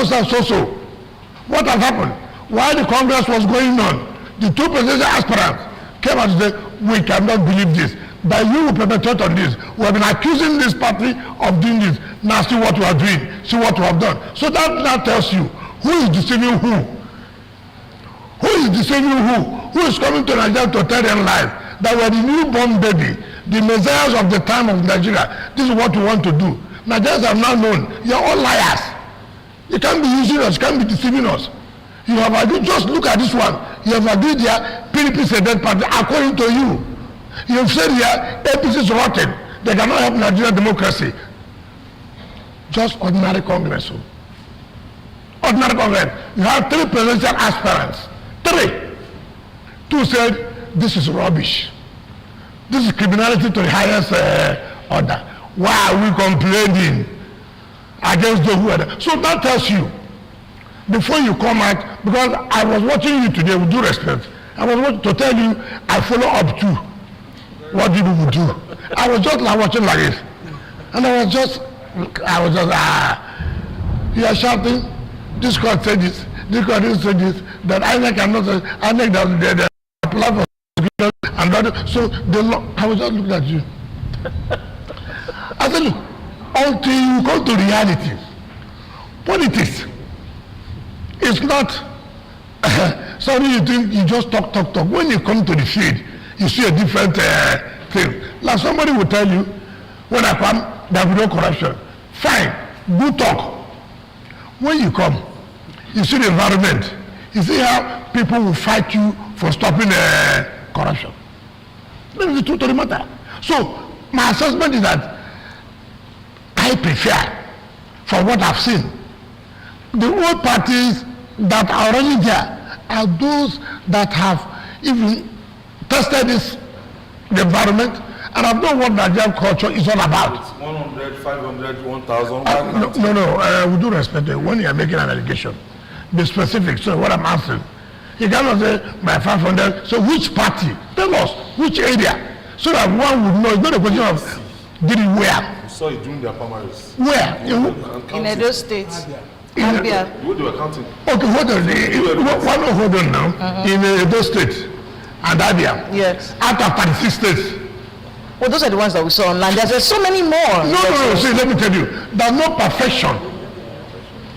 What has happened? While the Congress was going on, the two presidential aspirants came out and said, we cannot believe this. That you will perpetrate on this. We have been accusing this party of doing this. Now see what we are doing. See what we have done. So that tells you who is deceiving who. Who is deceiving who? Who is coming to Nigeria to tell them lies? That we are the newborn baby. The messiahs of the time of Nigeria. This is what we want to do. Nigerians have now known. You are all liars. You can't be using us. You can't be deceiving us. You have agreed. Just look at this one. You have agreed here. PDP is a dead party. According to you, you have said here APC is rotten. They cannot help Nigerian democracy. Just ordinary Congress. Ordinary Congress. You have 3 presidential aspirants. 3. 2 said this is rubbish. This is criminality to the highest order. Why are we complaining against those who are there? So that tells you, before you come out, because I was watching you today with due respect, I was watching to tell you, I follow up to what people would do. I was just like watching like this. And I was just, you are shouting, this court said this said this, that I cannot say, I think that they apply for and that, so I was just looking at you. I said, look, until you come to reality, politics is not something you think you just talk. When you come to the field, you see a different thing. Like somebody will tell you, when I come, there will be no corruption. Fine, good talk. When you come, you see the environment, you see how people will fight you for stopping corruption. That is the truth of the matter. So my assessment is that I prefer, from what I've seen, the old parties that are already there are those that have even tested the environment and have known what Nigerian culture is all about. 100, 500, 1,000. No, with due respect, when you are making an allegation, be specific. So what I'm asking, you cannot say by 500. So which party? Tell us which area, so that one would know. It's not a question of did it where. We saw it during their primaries. Where? In Edo State. Gambia. We do accounting. Okay, hold on. Hold on now. In those states and Abia. Yes. Out of 36 states. Well, those are the ones that we saw online. There's so many more. No. See, let me tell you. There's no perfection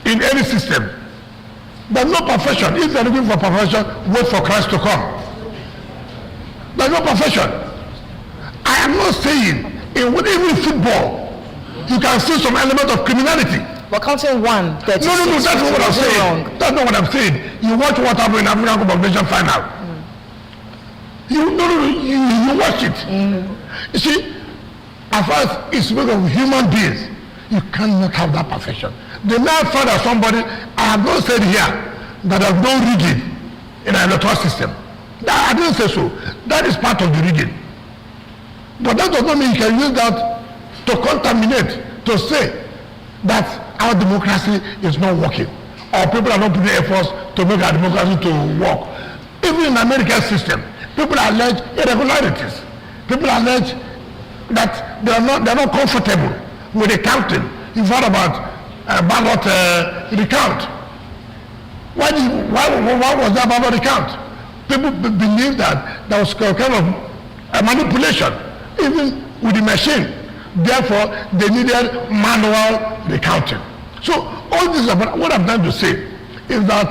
in any system. There's no perfection. If you're looking for perfection, wait for Christ to come. There's no perfection. I am not saying in every football you can see some element of criminality. We're counting 1, 36. No, that's not what I'm saying. Wrong. That's not what I'm saying. You watch what happened in African Cup of Nations final. You watch it. You see, as far as it's made of human beings, you cannot have that perfection. The now find out somebody, I have not said here that there's no rigging in an electoral system. I didn't say so. That is part of the rigging. But that does not mean you can use that to contaminate, to say that our democracy is not working, or people are not putting efforts to make our democracy to work. Even in the American system, people allege irregularities. People allege that they are not comfortable with the counting. You've heard about ballot recount. Why was that ballot recount? People believe that there was kind of manipulation, even with the machine. Therefore, they needed manual recounting. So all this, what I'm trying to say is that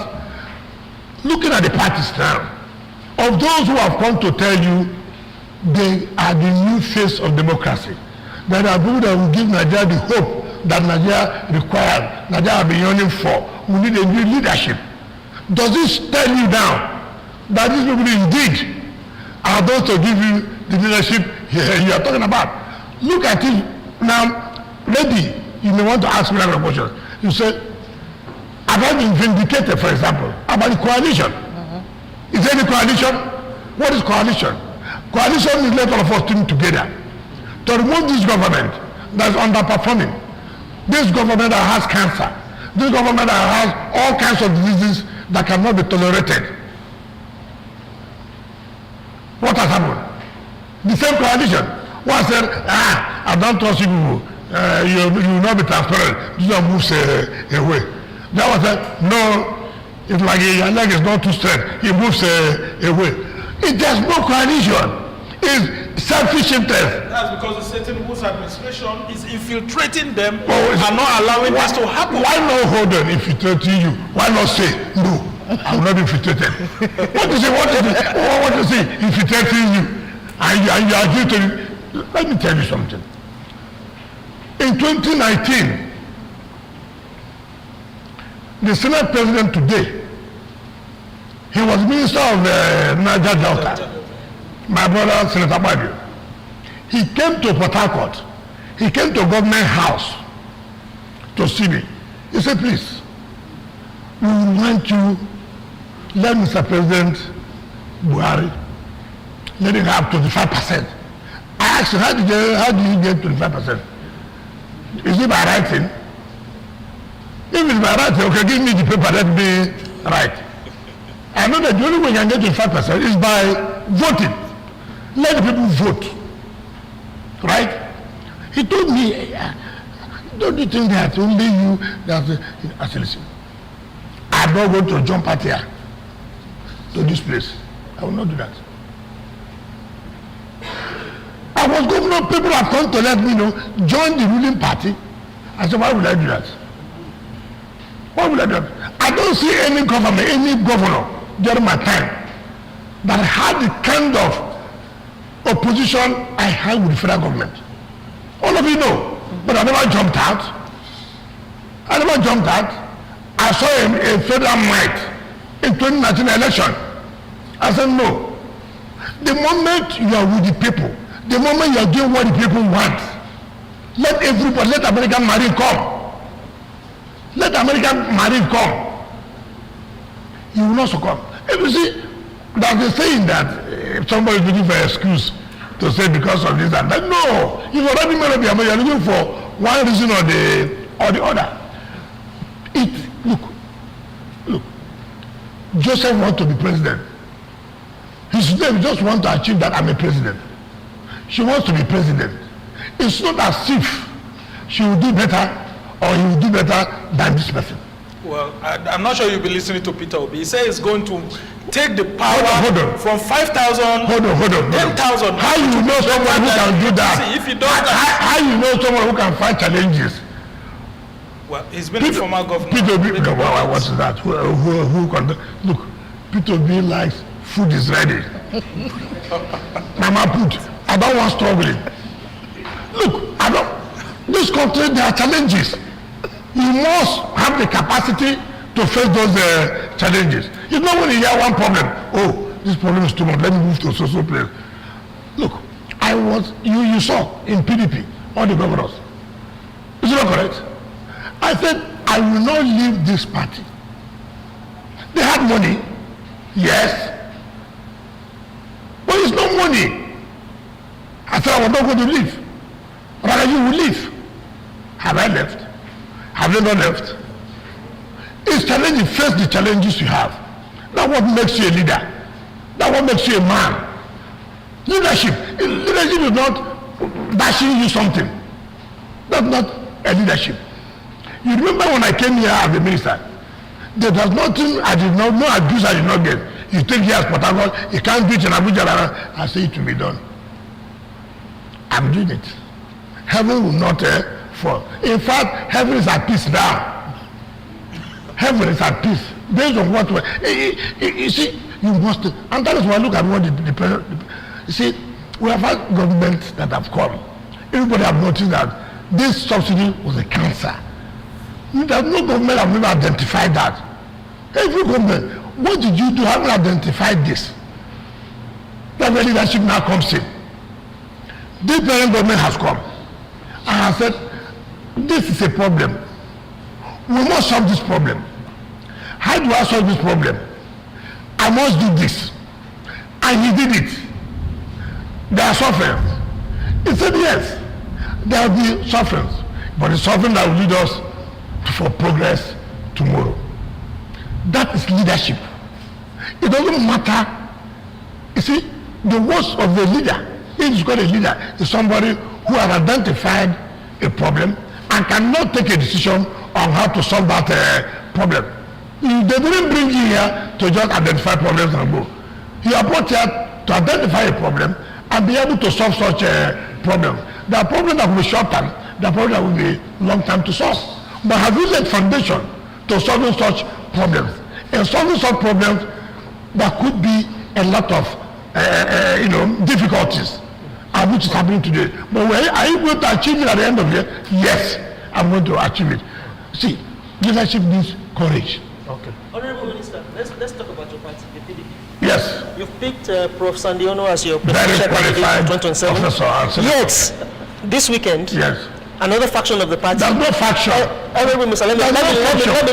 looking at the parties now, of those who have come to tell you they are the new face of democracy, there are people that will give Nigeria the hope that Nigeria requires, Nigeria has been yearning for. We need a new leadership. Does this tell you now that these people indeed are those to give you the leadership you are talking about? Look at it now. Maybe you may want to ask me another question. You say, have I been vindicated, for example, about the coalition? Is there any coalition? What is coalition? Coalition is let all of us team together to remove this government that is underperforming, this government that has cancer, this government that has all kinds of diseases that cannot be tolerated. What has happened? The same coalition. One said, I don't trust you people. You will not be transparent. This one moves away. The other said, no, it's like your leg is not too straight. It moves away. It has no coalition. It's selfish interest. That's because the Satan Woods administration is infiltrating them and not allowing this to happen. Why not hold on infiltrating you? Why not say, no, I will not be infiltrated? What is it? Infiltrating you. And you agree to it. Let me tell you something. In 2019, the Senate President today, he was Minister of Niger Delta, my brother Senator Badio. He came to Port Harcourt. He came to Government House to see me. He said, please, we want you, let Mr. President Buhari, let him have 25%. I asked him, how do you get 25%? Is it by writing? If it's by writing, okay, give me the paper, let me write. I know that the only way you can get 25% is by voting. Let the people vote. Right? He told me, don't you think that only you, I said, listen, I'm not going to jump out here to this place. I will not do that. I was governor, people have come to let me know, join the ruling party. I said, why would I do that? Why would I do that? I don't see any government, any governor during my time that had the kind of opposition I had with the federal government. All of you know, but I never jumped out. I never jumped out. I saw a federal might in 2019 election. I said, no. The moment you are with the people, the moment you are doing what the people want, let everybody, let American Marine come. Let American Marine come. You will not succumb. If you see, there's a saying that if somebody is looking for an excuse to say because of this and that, no, you've already made up your mind. You're looking for one reason or the other. Look, Joseph wants to be president. His name just wants to achieve that I'm a president. She wants to be president. It's not as if she will do better or he will do better than this person. Well, I'm not sure you'll be listening to Peter Obi. He said he's going to take the power Hold on. from 5,000 Hold on. 10,000. How you know someone who can do that? See, if he does that. How you know someone who can fight challenges? Well, he's been a former governor. Peter Obi, what is that? Who can, look, Peter Obi likes food is ready. Mama put, I don't want struggling. Look, this country, there are challenges. You must have the capacity to face those challenges. It's not when you hear one problem, oh, this problem is too much, let me move to a social place. Look, you saw in PDP, all the governors. Is it not correct? I said, I will not leave this party. They had money, yes, but it's no money. I said, I was not going to leave. Rather, you will leave. Have I left? Have they not left? It's challenging. Face the challenges you have. That's what makes you a leader. That's what makes you a man. Leadership is not dashing you something. That's not a leadership. You remember when I came here as a minister, there was nothing I did not, no abuse I did not get. You take here as Port Harcourt, you can't do it in Abuja, I say it will be done. I'm doing it. Heaven will not fall. In fact, heaven is at peace now. Heaven is at peace. Based on what you see, you must, and that is why I look at what the president, you see, we have had governments that have come. Everybody have noticed that this subsidy was a cancer. There's no government have never identified that. Every government, what did you do? Haven't identified this. That's where leadership now comes in. This parent government has come and has said, this is a problem. We must solve this problem. How do I solve this problem? I must do this. And he did it. There are sufferings. He said yes. There will be sufferings. But the suffering that will lead us for progress tomorrow. That is leadership. It doesn't matter. You see, the worst of the leader, if it's called a leader, is somebody who has identified a problem and cannot take a decision on how to solve that problem. They didn't bring you here to just identify problems and go. You are brought here to identify a problem and be able to solve such a problem. There are problems that will be short term, there are problems that will be long term to solve. But have you laid foundation to solving such problems? In solving such problems, there could be a lot of difficulties, which is happening today. But are you going to achieve it at the end of the year? Yes, I'm going to achieve it. See, leadership needs courage. Okay. Honorable Minister, let's talk about your party, the PDP. Yes. You've picked Prof. Sandiono as your Very presidential candidate for 2027. professor. Yet, this weekend, yes, another faction of the party. There's no faction. Honorable Minister, let me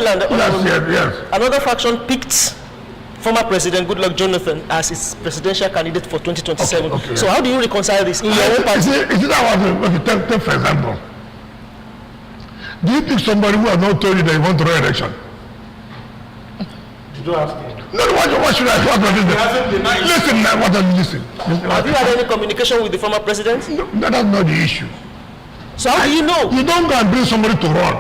land. Yes. Another faction picked former President Goodluck Jonathan as its presidential candidate for 2027. Okay. So how do you reconcile this in your own party? Is it that take for example, do you pick somebody who has not told you that you want to run election? Did you ask him? No, what should I do? Listen, listen. Have you had any communication with the former president? No, that's not the issue. So how do you know? You don't go and bring somebody to run.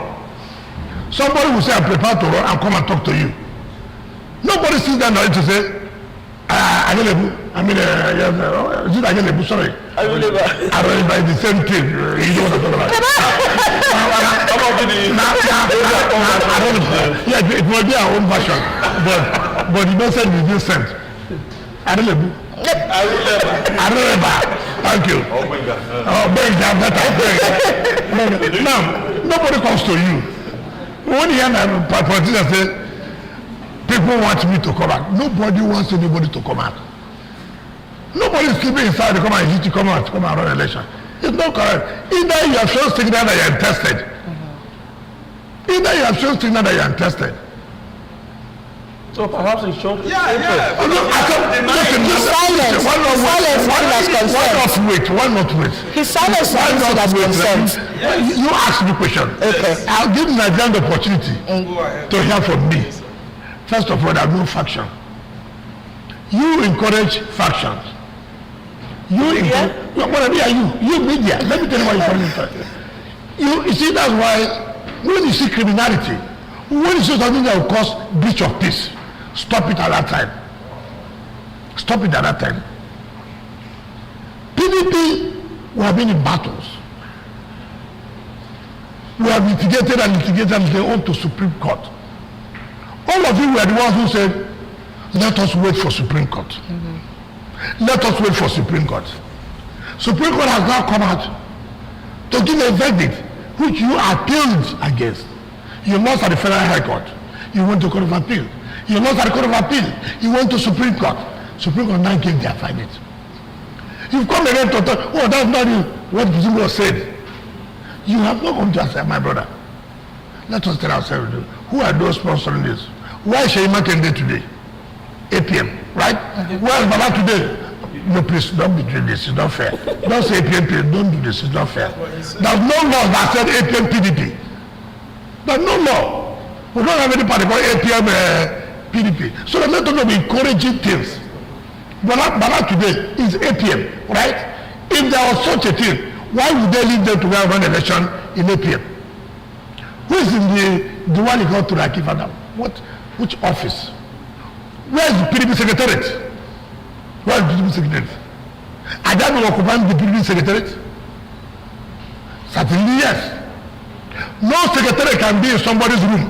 Somebody will say, I'm prepared to run and come and talk to you. Nobody sits down to say, available. I mean, yes, is it available? Sorry. Available is the same thing. You don't want to talk about it. Yeah, it will be our own version. But the message is being sent. Available. Thank you. Oh, bring that better. Now, nobody comes to you. When you hear a politician say, people want me to come out. Nobody wants anybody to come out. Nobody is sleeping inside to come out and come out run election. It's not correct. Either you have shown signal that you are tested. Either you have shown signal that you are tested. So perhaps it showed. Why not wait? His silence is as consent. You ask the question. Okay. I'll give Nigerian the opportunity to hear from me. First of all, there's no faction. You encourage factions. You media? You media. Let me tell you why you You see, that's why when you see criminality, When you see something that will cause breach of peace, stop it at that time. Stop it at that time. PDP, we have been in battles. We have litigated and litigated and they on to Supreme Court. All of you were the ones who said, let us wait for Supreme Court. Mm-hmm. Let us wait for Supreme Court. Supreme Court has now come out to give a verdict which you appealed against. You lost at the Federal High Court. You went to Court of Appeal. You lost at the Court of Appeal. You went to Supreme Court. Supreme Court now gave their findings. You've come again to talk, oh, that's not what the Supreme Court said. You have not come to us, my brother. Let us tell ourselves, who are those sponsoring this? Why is Shema Kende today? APM, right? Where is Baba today? No, please, don't betray this. It's not fair. Don't say APM, please. Don't do this. It's not fair. There's no law that said APM PDP. There's no law. We don't have any party called APM PDP. So let us not be encouraging things. Baba today is APM, right? If there was such a thing, why would they leave them to go and run election in APM? Who is in the one you call to Rakif Adam? Which office? Where is the PDP secretariat? Where is the PDP secretariat? Are they not occupying the PDP secretariat? Certainly yes. No secretary can be in somebody's room.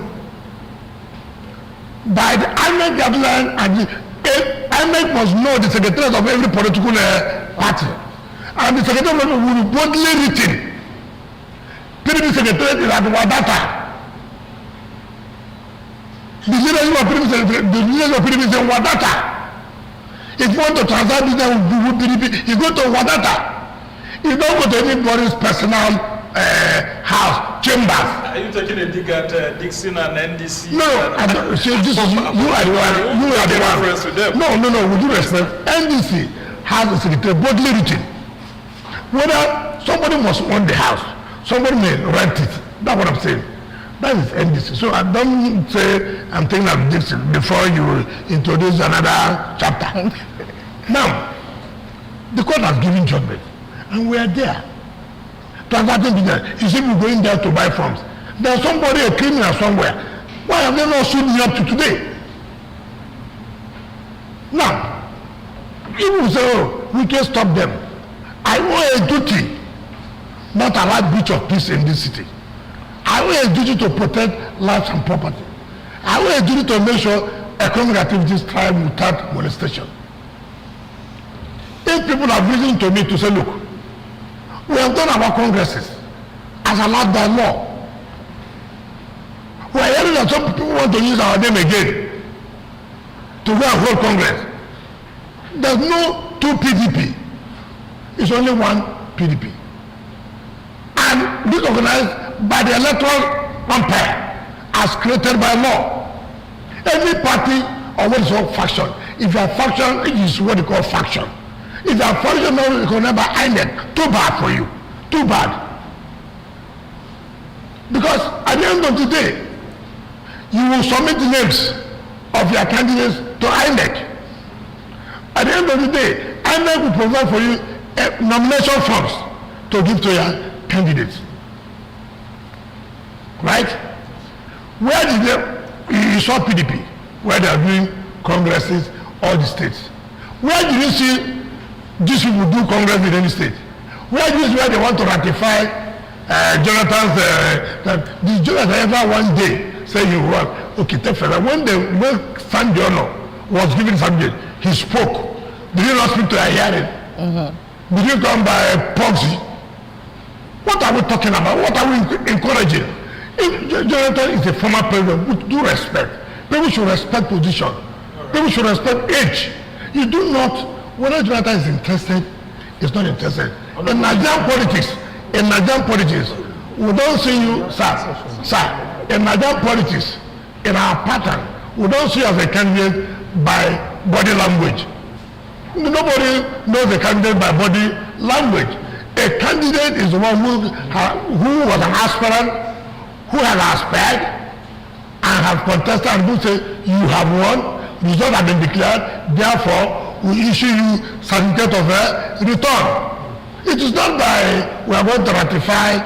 By the INEC guideline, and INEC must know the secretariat of every political party. And the secretariat will be boldly written. PDP secretariat is at Wadata. The leadership of PDP is in Wadata. If you want to transact business with PDP, you go to Wadata. You don't go to anybody's personal house, chambers. Are you taking a dig at Dixon and NDC? No, I don't. So this is, you are the one. You are the one. No, with due respect, NDC has a secretary boldly written. Whether somebody must own the house, somebody may rent it. That's what I'm saying. That is NDC. So I don't say I'm taking up Dixon before you introduce another chapter. Now, the court has given judgment, and we are there. Transacting business. You see me going there to buy forms. There's somebody, a criminal somewhere. Why have they not sued me up to today? Now, people say, oh, we can stop them. I owe a duty not allow breach of peace in this city. I owe a duty to protect lives and property. I owe a duty to make sure economic activities thrive without molestation. If people have risen to me to say, look, we have done our congresses as allowed by law. We are hearing that some people want to use our name again to go and hold Congress. There's no two PDP. It's only one PDP. And this organized by the electoral umpire as created by law. Every party or what is called faction. If you are faction, it is what they call faction. If you are faction not recognized by INEC, too bad for you. Too bad. Because at the end of the day, you will submit the names of your candidates to INEC. At the end of the day, INEC will provide for you nomination forms to give to your candidates. Right? Where did you saw PDP, where they are doing congresses, all the states. Where did you see these people do congress in any state? Where is where they want to ratify Jonathan's, did Jonathan ever one day say he was, okay, take further. When San Diono was given subject, he spoke. Did you not speak to a hearing? Mm-hmm. Did you come by proxy? What are we talking about? What are we encouraging? If Jonathan is a former president, with due respect, people should respect position. People should respect age. You do not, whether Jonathan is interested, is not interested. In Nigerian politics, we don't see you, sir, in Nigerian politics, in our pattern, we don't see you as a candidate by body language. Nobody knows a candidate by body language. A candidate is the one who was an aspirant, who has aspired and have contested and who say you have won, results have been declared, therefore we issue you certificate of return. It is not by we are going to ratify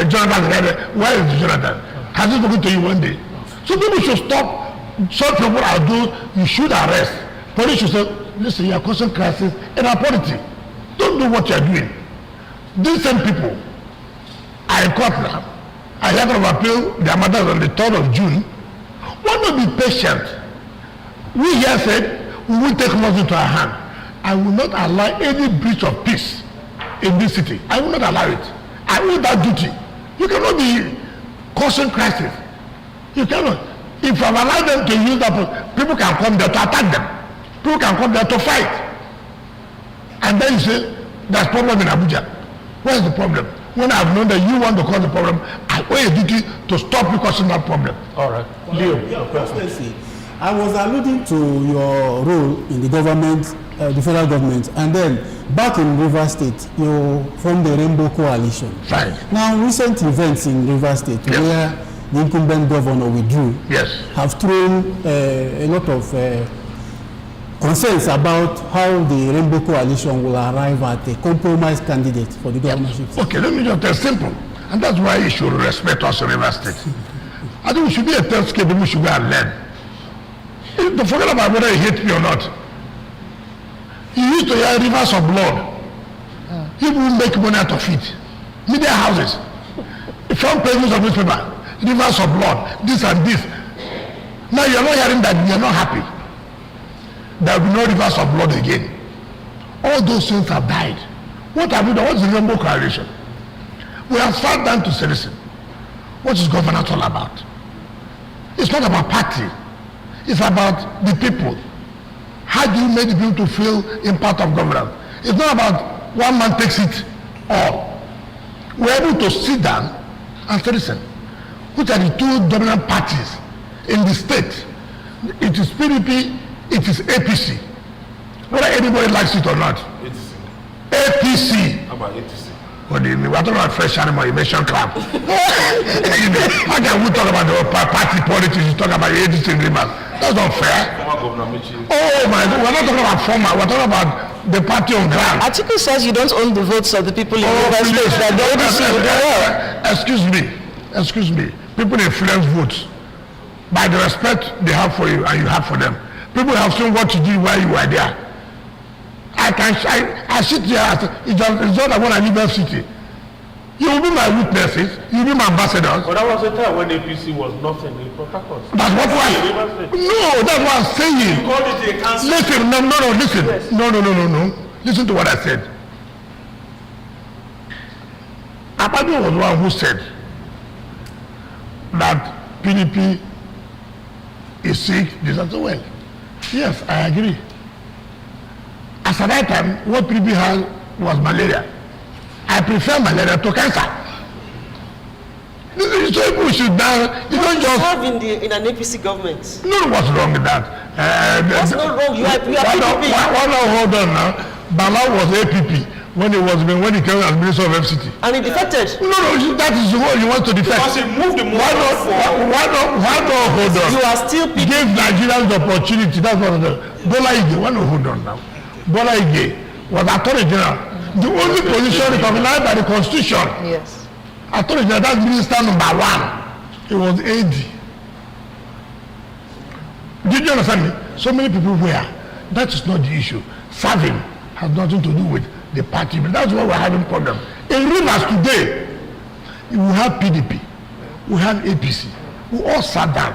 Jonathan. Where is Jonathan? Has he spoken to you one day? So people should stop. Some people are doing, you should arrest. Police should say, listen, you are causing crisis in our polity. Don't do what you are doing. These same people are in court now. I heard of appeal their matters on the 3rd of June. Why not be patient? We here said we will take laws into our hand. I will not allow any breach of peace in this city. I will not allow it. I will that duty. You cannot be causing crisis. You cannot. If I allow them to use that, people can come there to attack them. People can come there to fight. And then you say, there's problem in Abuja. What is the problem? When I've known that you want to cause the problem, I owe a duty to stop you causing that problem. All right. Leo, I was alluding to your role in the government, the federal government, and then back in Rivers State, you formed the Rainbow Coalition. Fine. Now, recent events in Rivers State, yes, where the incumbent governor withdrew, yes, have thrown a lot of concerns about how the Rainbow Coalition will arrive at a compromise candidate for the governorship. Okay, let me just tell simple. And that's why you should respect us in Rivers State. I think we should be a test case, we should go and learn. Don't forget about whether you hate me or not. You used to hear rivers of blood. People make money out of it. Media houses. Front pages of newspaper. Rivers of blood. This and this. Now you're not hearing that, you're not happy. There will be no rivers of blood again. All those things have died. What have we done? What's the Rainbow Coalition? We have sat down to say, listen, what is governance all about? It's not about party. It's about the people. How do you make the people to feel in part of governance? It's not about one man takes it all. We're able to sit down and say, listen, which are the two dominant parties in the state? It is PDP, it is APC. Whether anybody likes it or not. APC. How about ATC? What do you mean? We're talking about fresh animal, you mentioned crab. How can we talk about the party politics? You talk about the APC in Rivers. That's not fair. Oh my God, we're not talking about former, we're talking about the party on ground. Article says you don't own the votes of the people in Rivers State, that the ODC will do well. Excuse me. People influence votes by the respect they have for you and you have for them. People have seen what you did while you were there. I sit here, it's not that when I leave FCT. You will be my witnesses, you will be my ambassadors. But that was a time when APC was nothing in Port Harcourt. That's what that's what I'm saying. You called it a council. Listen, listen. Yes. No. Listen to what I said. Abadu was one who said that PDP is sick, this and so well. Yes, I agree. As at that time, what PDP had was malaria. I prefer malaria to cancer. So people should now, you don't just have in an APC government. No, what's wrong with that? What's not wrong? You are PDP. Hold on now. Bala was APP when he came as Minister of FCT. And he defected. No, that is what you want to defect. Because he moved the Why not hold on? You are still PDP. Give Nigerians the opportunity. That's what Bola Ige, why not hold on now? Bola Ige was Attorney General. The only position recognized by the Constitution. Yes. Attorney General, that's Minister number 1. He was AD. Did you understand me? So many people were. That is not the issue. Serving has nothing to do with the party. But that's why we're having problem. In Rivers today, we have PDP, we have APC. We all sat down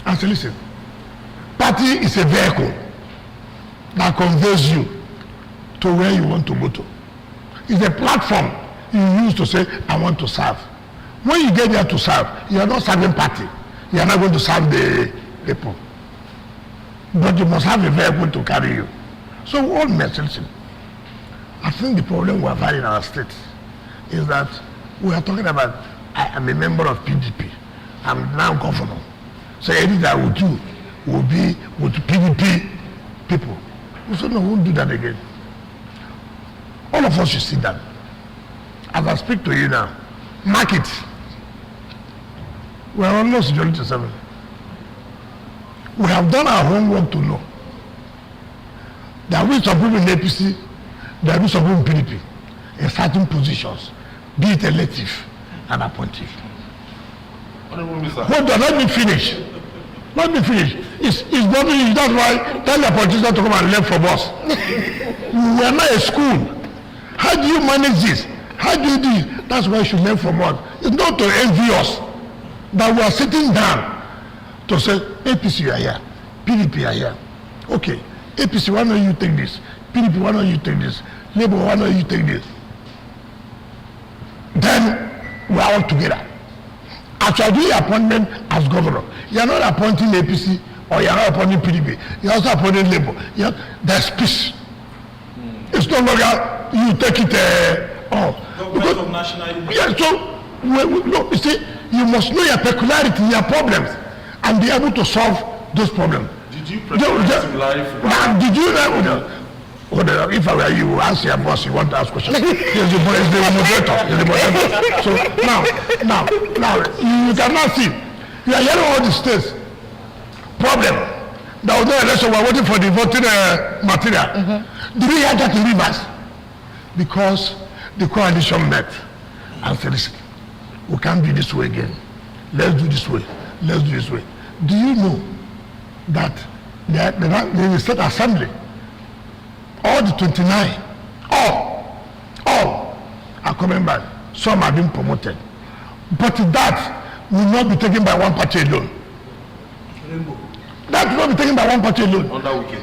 and said, listen, party is a vehicle that conveys you to where you want to go to. It's a platform you use to say, I want to serve. When you get there to serve, you are not serving party. You are not going to serve the people. But you must have a vehicle to carry you. So all message. I think the problem we have had in our state is that we are talking about, I am a member of PDP. I'm now governor. So anything I will do will be with PDP people. We said, no, we won't do that again. All of us should sit down. As I speak to you now, mark it. We are almost 27. We have done our homework to know. There will be some people in APC, there will be some people in PDP, in certain positions, be it elective and appointive. Hold on, let me finish. Let me finish. It's bothering you. That's why tell the politician to come and learn from us. We are not a school. How do you manage this? How do you do it? That's why you should learn from us. It's not to envy us that we are sitting down to say, APC, you are here. PDP are here. Okay, APC, why don't you take this? PDP, why don't you take this? Labour, why don't you take this? Then we are all together. As you are doing appointment as governor, you are not appointing APC or you are not appointing PDP. You are also appointing Labour. There's peace. It's no longer you take it all. Government of national unity. Yeah, so no, you see, you must know your peculiarity, your problems, and be able to solve those problems. Did you present live? Now, did you know? If I were you, ask your boss. You want to ask questions. He's the moderator. So now, you cannot see. You are hearing all the states. Problem. There was no election. We are waiting for the voting material. Did we hear that in Rivers? Because the coalition met and said, we can't do this way again. Let's do this way. Let's do this way. Do you know that the state assembly, all the 29, all are coming back. Some are being promoted. But that will not be taken by one party alone. That will not be taken by one party alone. Under WIKE.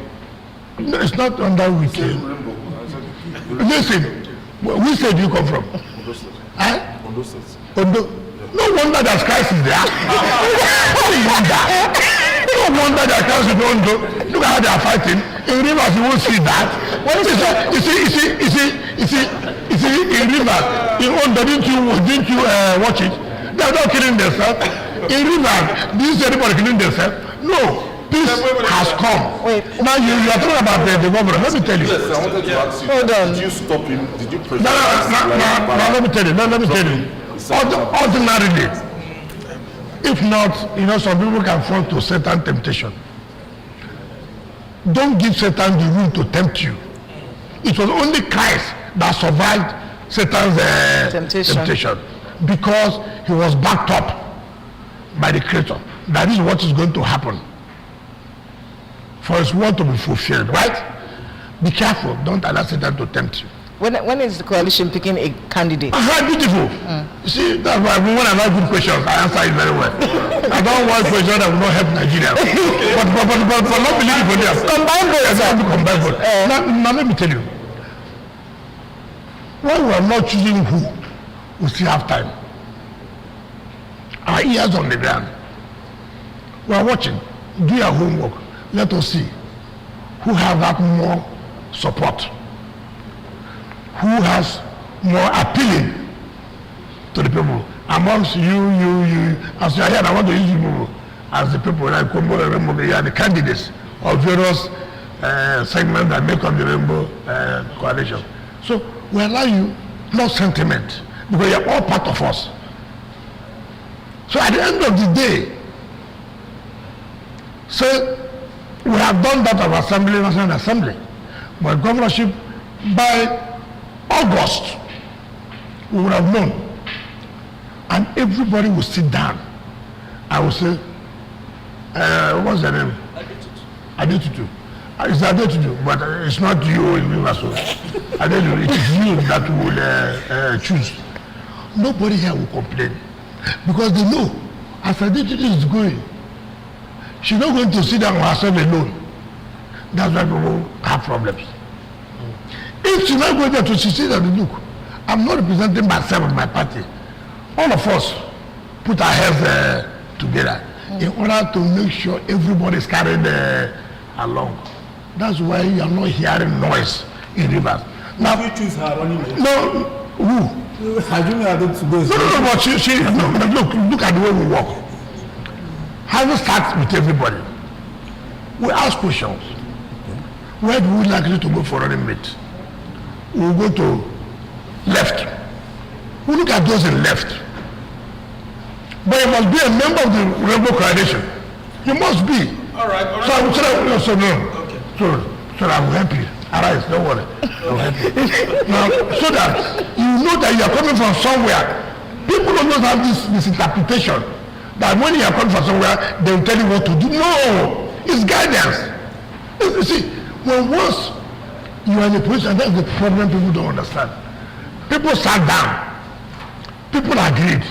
No, it's not under WIKE. Listen, which state do you come from? Ondo State. Ondo State. No wonder there's crisis there. No wonder there's crisis in Ondo. Look at how they are fighting. In Rivers, you won't see that. You see, in Rivers, in Ondo, didn't you watch it? They're not killing themselves. In Rivers, do you see anybody killing themselves? No. Peace has come. Wait. Now you are talking about the governor. Let me tell you. Yes, I wanted to ask you. Hold on. Did you stop him? Did you present? No, let me tell you. Ordinarily, if not, some people can fall to Satan temptation. Don't give Satan the room to tempt you. It was only Christ that survived Satan's temptation because he was backed up by the Creator. That is what is going to happen for his word to be fulfilled, right? Be careful. Don't allow Satan to tempt you. When is the coalition picking a candidate? That's very beautiful. You see, that's why when I like good questions, I answer it very well. I don't want questions that will not help Nigeria. but not believe for them. Combine votes. Combine votes. Now let me tell you. When we are not choosing who, we still have time. Our ears on the ground. We are watching. Do your homework. Let us see who has that more support. Who has more appealing to the people amongst you, as you are here, I want to use you as the people like Combo and Rainbow, you are the candidates of various segments that make up the Rainbow coalition. So we allow you no sentiment because you are all part of us. So at the end of the day, so we have done that of Assembly, National Assembly, but governorship by August, we would have known. And everybody would sit down. I would say, what's the name? Adetutu. It's Adetutu, but it's not you in Riverso. Adetutu, it is you that will choose. Nobody here will complain. Because they know, as Adetutu is going, she's not going to sit down herself alone. That's why people have problems. If she's not going there to succeed at the look, I'm not representing myself and my party. All of us put our heads together in order to make sure everybody is carried along. That's why you are not hearing noise in Rivers. Now, you choose her running mate? No, who? Assuming I don't go. No, but look at the way we work. Having starts with everybody. We ask questions. Where do we likely to go for running mate? We will go to left. We look at those in left. But you must be a member of the Rainbow Coalition. You must be. All right. So I will say, okay. So I will help you. Arise, don't worry. I will help you. Now, so that you know that you are coming from somewhere. People don't have this misinterpretation that when you are coming from somewhere, they will tell you what to do. No, it's guidance. You see, when once you are in a position, that's the problem people don't understand. People sat down. People agreed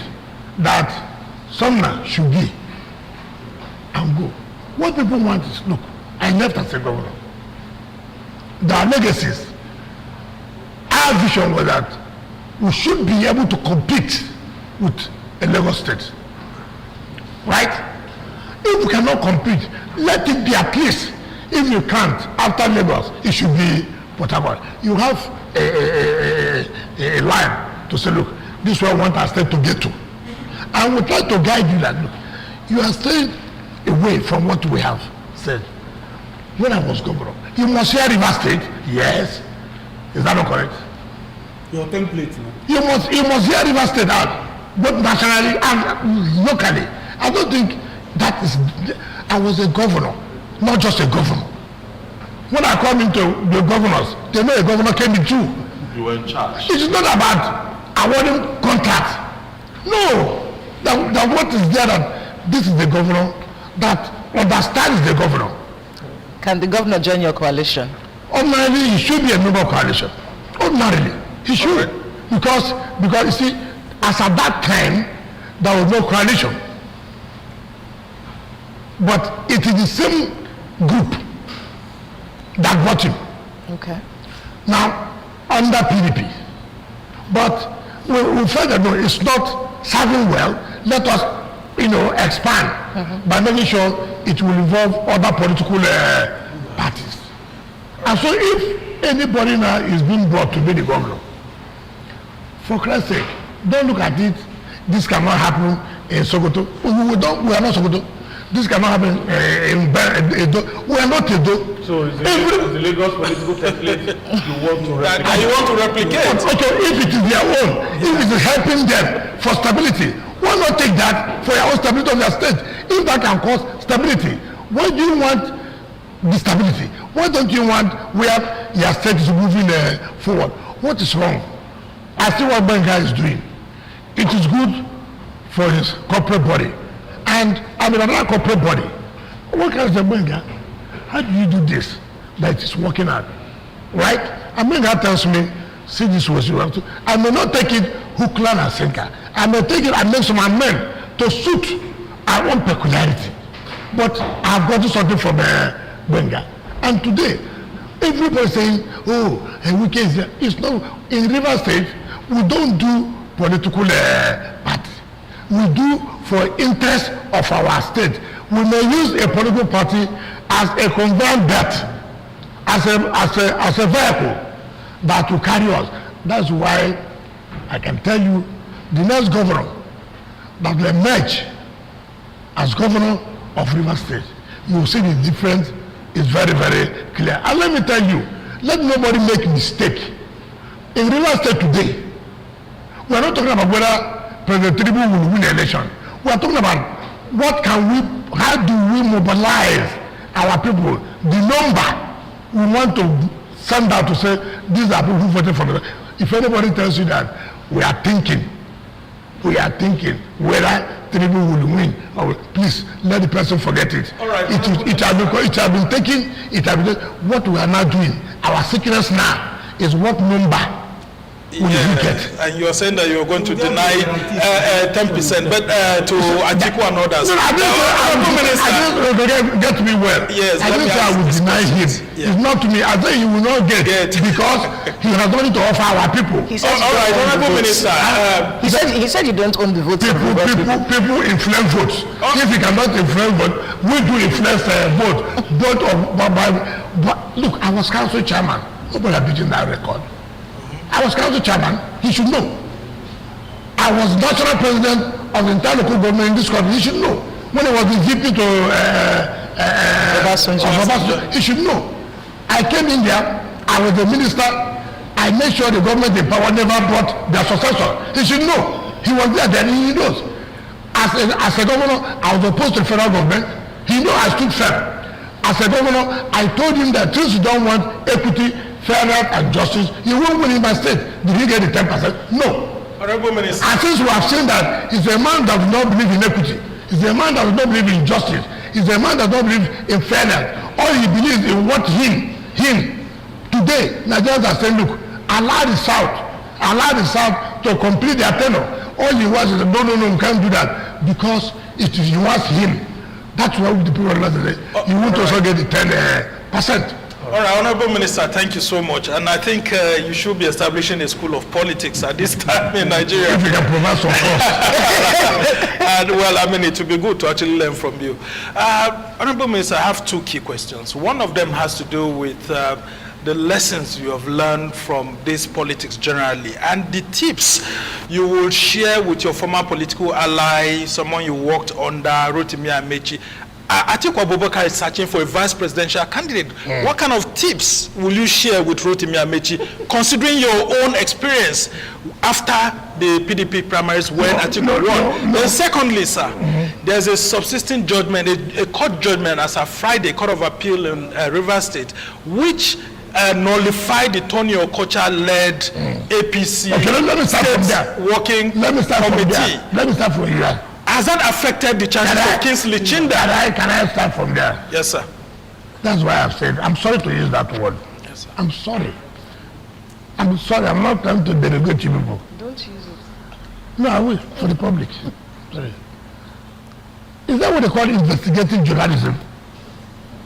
that Sumner should be and go. What people want is, look, I left as a governor. There are legacies. Our vision was that we should be able to compete with a Lagos state. Right? If we cannot compete, let it be at least. If you can't, after Lagos, it should be Port Harcourt. You have a line to say, look, this is where we want our state to get to. And we try to guide you that, look, you are staying away from what we have said. When I was governor, you must hear River State. Yes. Is that not correct? Your template. You must hear River State out, both nationally and locally. I don't think that is. I was a governor, not just a governor. When I come into the governors, they know a governor came in too. You were in charge. It is not about awarding contracts. No. That what is there that this is the governor that understands the governor. Can the governor join your coalition? Ordinarily, he should be a member of coalition. Ordinarily, he should. Because you see, as at that time, there was no coalition. But it is the same group that got him. Okay. Now, under PDP. But we felt that no, it's not serving well. Let us, expand by making sure it will involve other political parties. And so if anybody now is being brought to be the governor, for Christ's sake, don't look at it. This cannot happen in Sokoto. We are not Sokoto. This cannot happen in Edo. We are not Edo. So is the Lagos political template you want to replicate? And you want to replicate? Okay, if it is their own, if it is helping them for stability, why not take that for your own stability of your state? If that can cause stability, why do you want the stability? Why don't you want where your state is moving forward? What is wrong? I see what Benga is doing. It is good for his corporate body. And I'm in another corporate body. What kind of Benga? How do you do this? That it is working out. Right? And Benga tells me, see this was you have to. I may not take it hook, line, and sinker. I may take it and make some amendment to suit our own peculiarity. But I've gotten something from Benga. And today, everybody saying, oh, WIKE is there. It's not. In River State, we don't do political party. We do for interest of our state. We may use a political party as a conveyor belt, as a vehicle that will carry us. That's why I can tell you, the next governor that will emerge as governor of River State, you will see the difference is very, very clear. And let me tell you, let nobody make a mistake. In River State today, we are not talking about whether President Tinubu will win the election. We are talking about how do we mobilize our people, the number we want to send out to say, these are people who voted for the. If anybody tells you that we are thinking whether Tinubu will win, or please let the person forget it. All right. It has been taken. What we are now doing, our sickness now is what number will you get? And you are saying that you are going to deny 10%, but to Atiku and others. No, I didn't get me well. Yes, I didn't say I would deny him. Yeah. It's not to me. I say he will not get because he has nothing to offer our people. He said All right, Honorable Minister. he said you don't own the votes. People influence votes. If he cannot influence vote, we do influence vote. But look, I was council chairman. Nobody has beaten that record. I was council chairman. He should know. I was national president of the entire local government in this country. He should know. When he was the VP to Obasanjo, he should know. I came in there. I was the minister. I made sure the government in power never brought their successor. He should know. He was there then. He knows. As a governor, I was opposed to the federal government. He knows I stood firm. As a governor, I told him that since you don't want equity, fairness, and justice, you won't win in my state. Did he get the 10%? No. Honorable Minister. And since we have seen that he's a man that does not believe in equity, He's a man that does not believe in justice. He's a man that does not believe in fairness. All he believes in what him. Today, Nigerians are saying, look, allow the South to complete their tenure. All he wants is, no, we can't do that. Because he wants him. That's why the people are today. He wants to also get the 10%. All right, Honorable Minister, thank you so much. And I think you should be establishing a school of politics at this time in Nigeria. If you can provide some course. And well, I mean, it would be good to actually learn from you. Honorable Minister, I have two key questions. One of them has to do with the lessons you have learned from this politics generally, and the tips you will share with your former political ally, someone you worked under, Rotimi Amechi. Atiku Abubakar is searching for a vice presidential candidate. What kind of tips will you share with Rotimi Amechi, considering your own experience after the PDP primaries when Atiku won? Then secondly, sir, there's a subsisting judgment, a court judgment as of Friday, Court of Appeal in Rivers State, which nullified the Tony Okocha-led APC let me start from there. Working Committee. Let me start from here. Has that affected the chances of Kingsley Chinda? Can I start from there? Yes, sir. That's why I've said, I'm sorry to use that word. Yes, sir. I'm sorry. I'm not trying to derogate you people. Don't use it. No, I will, for the public. Sorry. Is that what they call investigative journalism?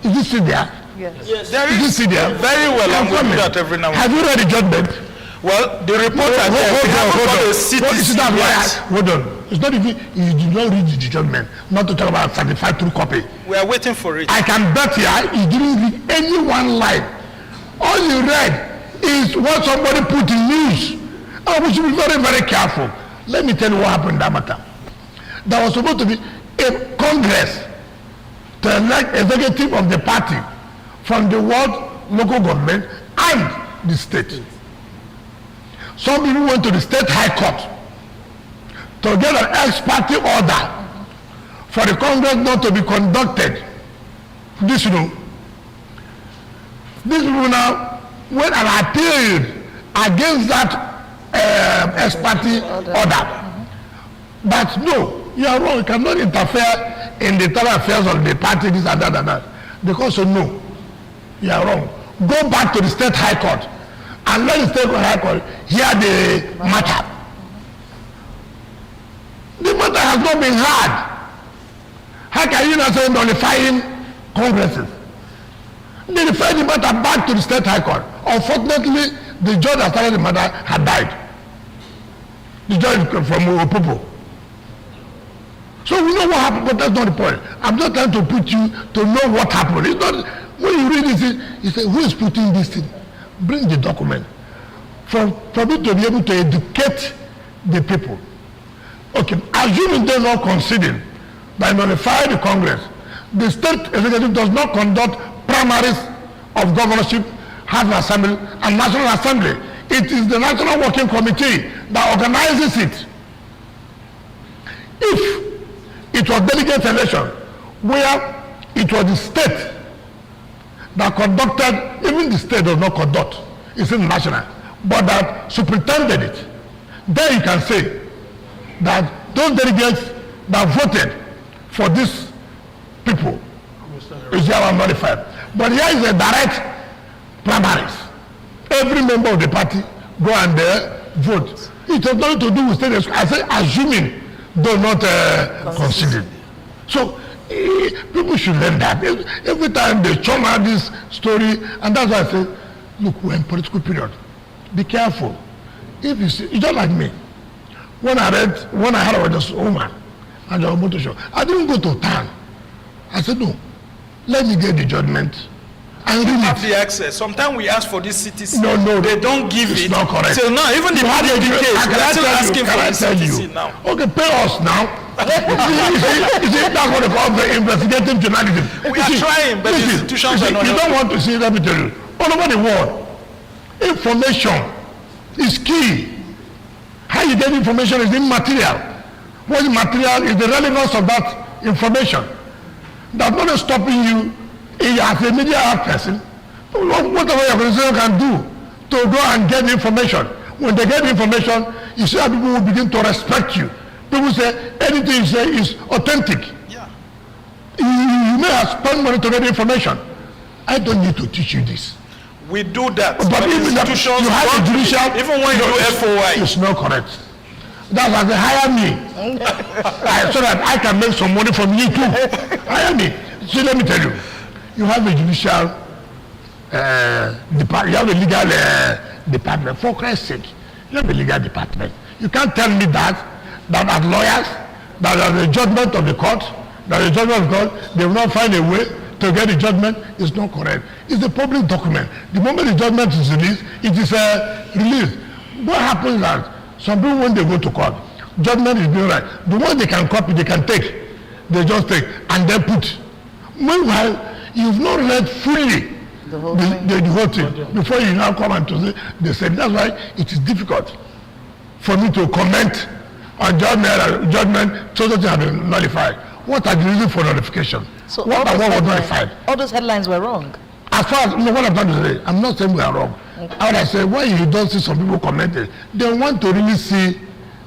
Is this still there? Yes. There Is this still there? very well. I'm going to do that every now and then. Have you read the judgment? Well, the report hold on. It's not even, you did not read the judgment, not to talk about certified true copy. We are waiting for it. I can bet you he didn't read any one line. All you read is what somebody put in news. And we should be very, very careful. Let me tell you what happened in that matter. There was supposed to be a congress to elect executive of the party from the world, local government, and the state. Some people went to the state high court to get an ex-party order for the Congress not to be conducted. This people now went and appealed against that ex-party order. But no, you are wrong. You cannot interfere in the internal affairs of the party, this and that and that. Because no, you are wrong. Go back to the state high court and let the state high court hear the matter. The matter has not been heard. How can you not say nullifying congresses? They referred the matter back to the state high court. Unfortunately, the judge that started the matter had died. The judge from Opopo. So we know what happened, but that's not the point. I'm not trying to put you to know what happened. It's not, when you read this, you say, who is putting this thing? Bring the document. For me to be able to educate the people. Okay, assuming they're not conceding by nullifying the Congress, the state executive does not conduct primaries of governorship, House of Assembly, and National Assembly. It is the National Working Committee that organizes it. If it was delegate election, where it was the state that conducted, even the state does not conduct, it's in national, but that superintended it, then you can say that those delegates that voted for these people is nullified. But here is a direct primaries. Every member of the party go and vote. It has nothing to do with state. I say assuming do not consider. So people should learn that. Every time they churn out this story, and that's why I say, look, we're in political period. Be careful. If you see, it's just like me. When I heard about this woman and the motor show, I didn't go to town. I said, no, let me get the judgment and read have it. the access. Sometimes we ask for this CTC. No, they don't give it's it. not correct. So now, even the PDP case, we are still asking for the CTC now. Okay, pay us now. you see, that's what they call the investigative journalism. We are trying, but the institutions are not You don't want to see, let me tell you, all over the world, information is key. How you get information is immaterial. What is material is the relevance of that information. That's not stopping you as a media person, whatever your organization can do to go and get the information. When they get the information, you see how people will begin to respect you People say anything you say is authentic. Yeah. You may have spent money to get information. I don't need to teach you this. We do that. But even institutions, you have a judicial, even when you do FOI, it's not correct. That's why they hire me, so that I can make some money from you too. Hire me. So let me tell you, you have a judicial department, you have a legal department. For Christ's sake, you have a legal department. You can't tell me that as lawyers, that as a judgment of the court, that the judgment of God, they will not find a way to get the judgment. Is not correct. It's a public document. The moment the judgment is released, it is released. What happens is that some people, when they go to court, judgment is being right. The one they can copy, they can take. They just take and then put. Meanwhile, you've not read fully the whole thing before you now come and to say they said. That's why it is difficult for me to comment on judgment so that they have been nullified. What are the reasons for nullification? So what was nullified? All those headlines were wrong. As far as what I'm trying to say, I'm not saying we are wrong. Okay. I say when you don't see some people commenting, they want to really see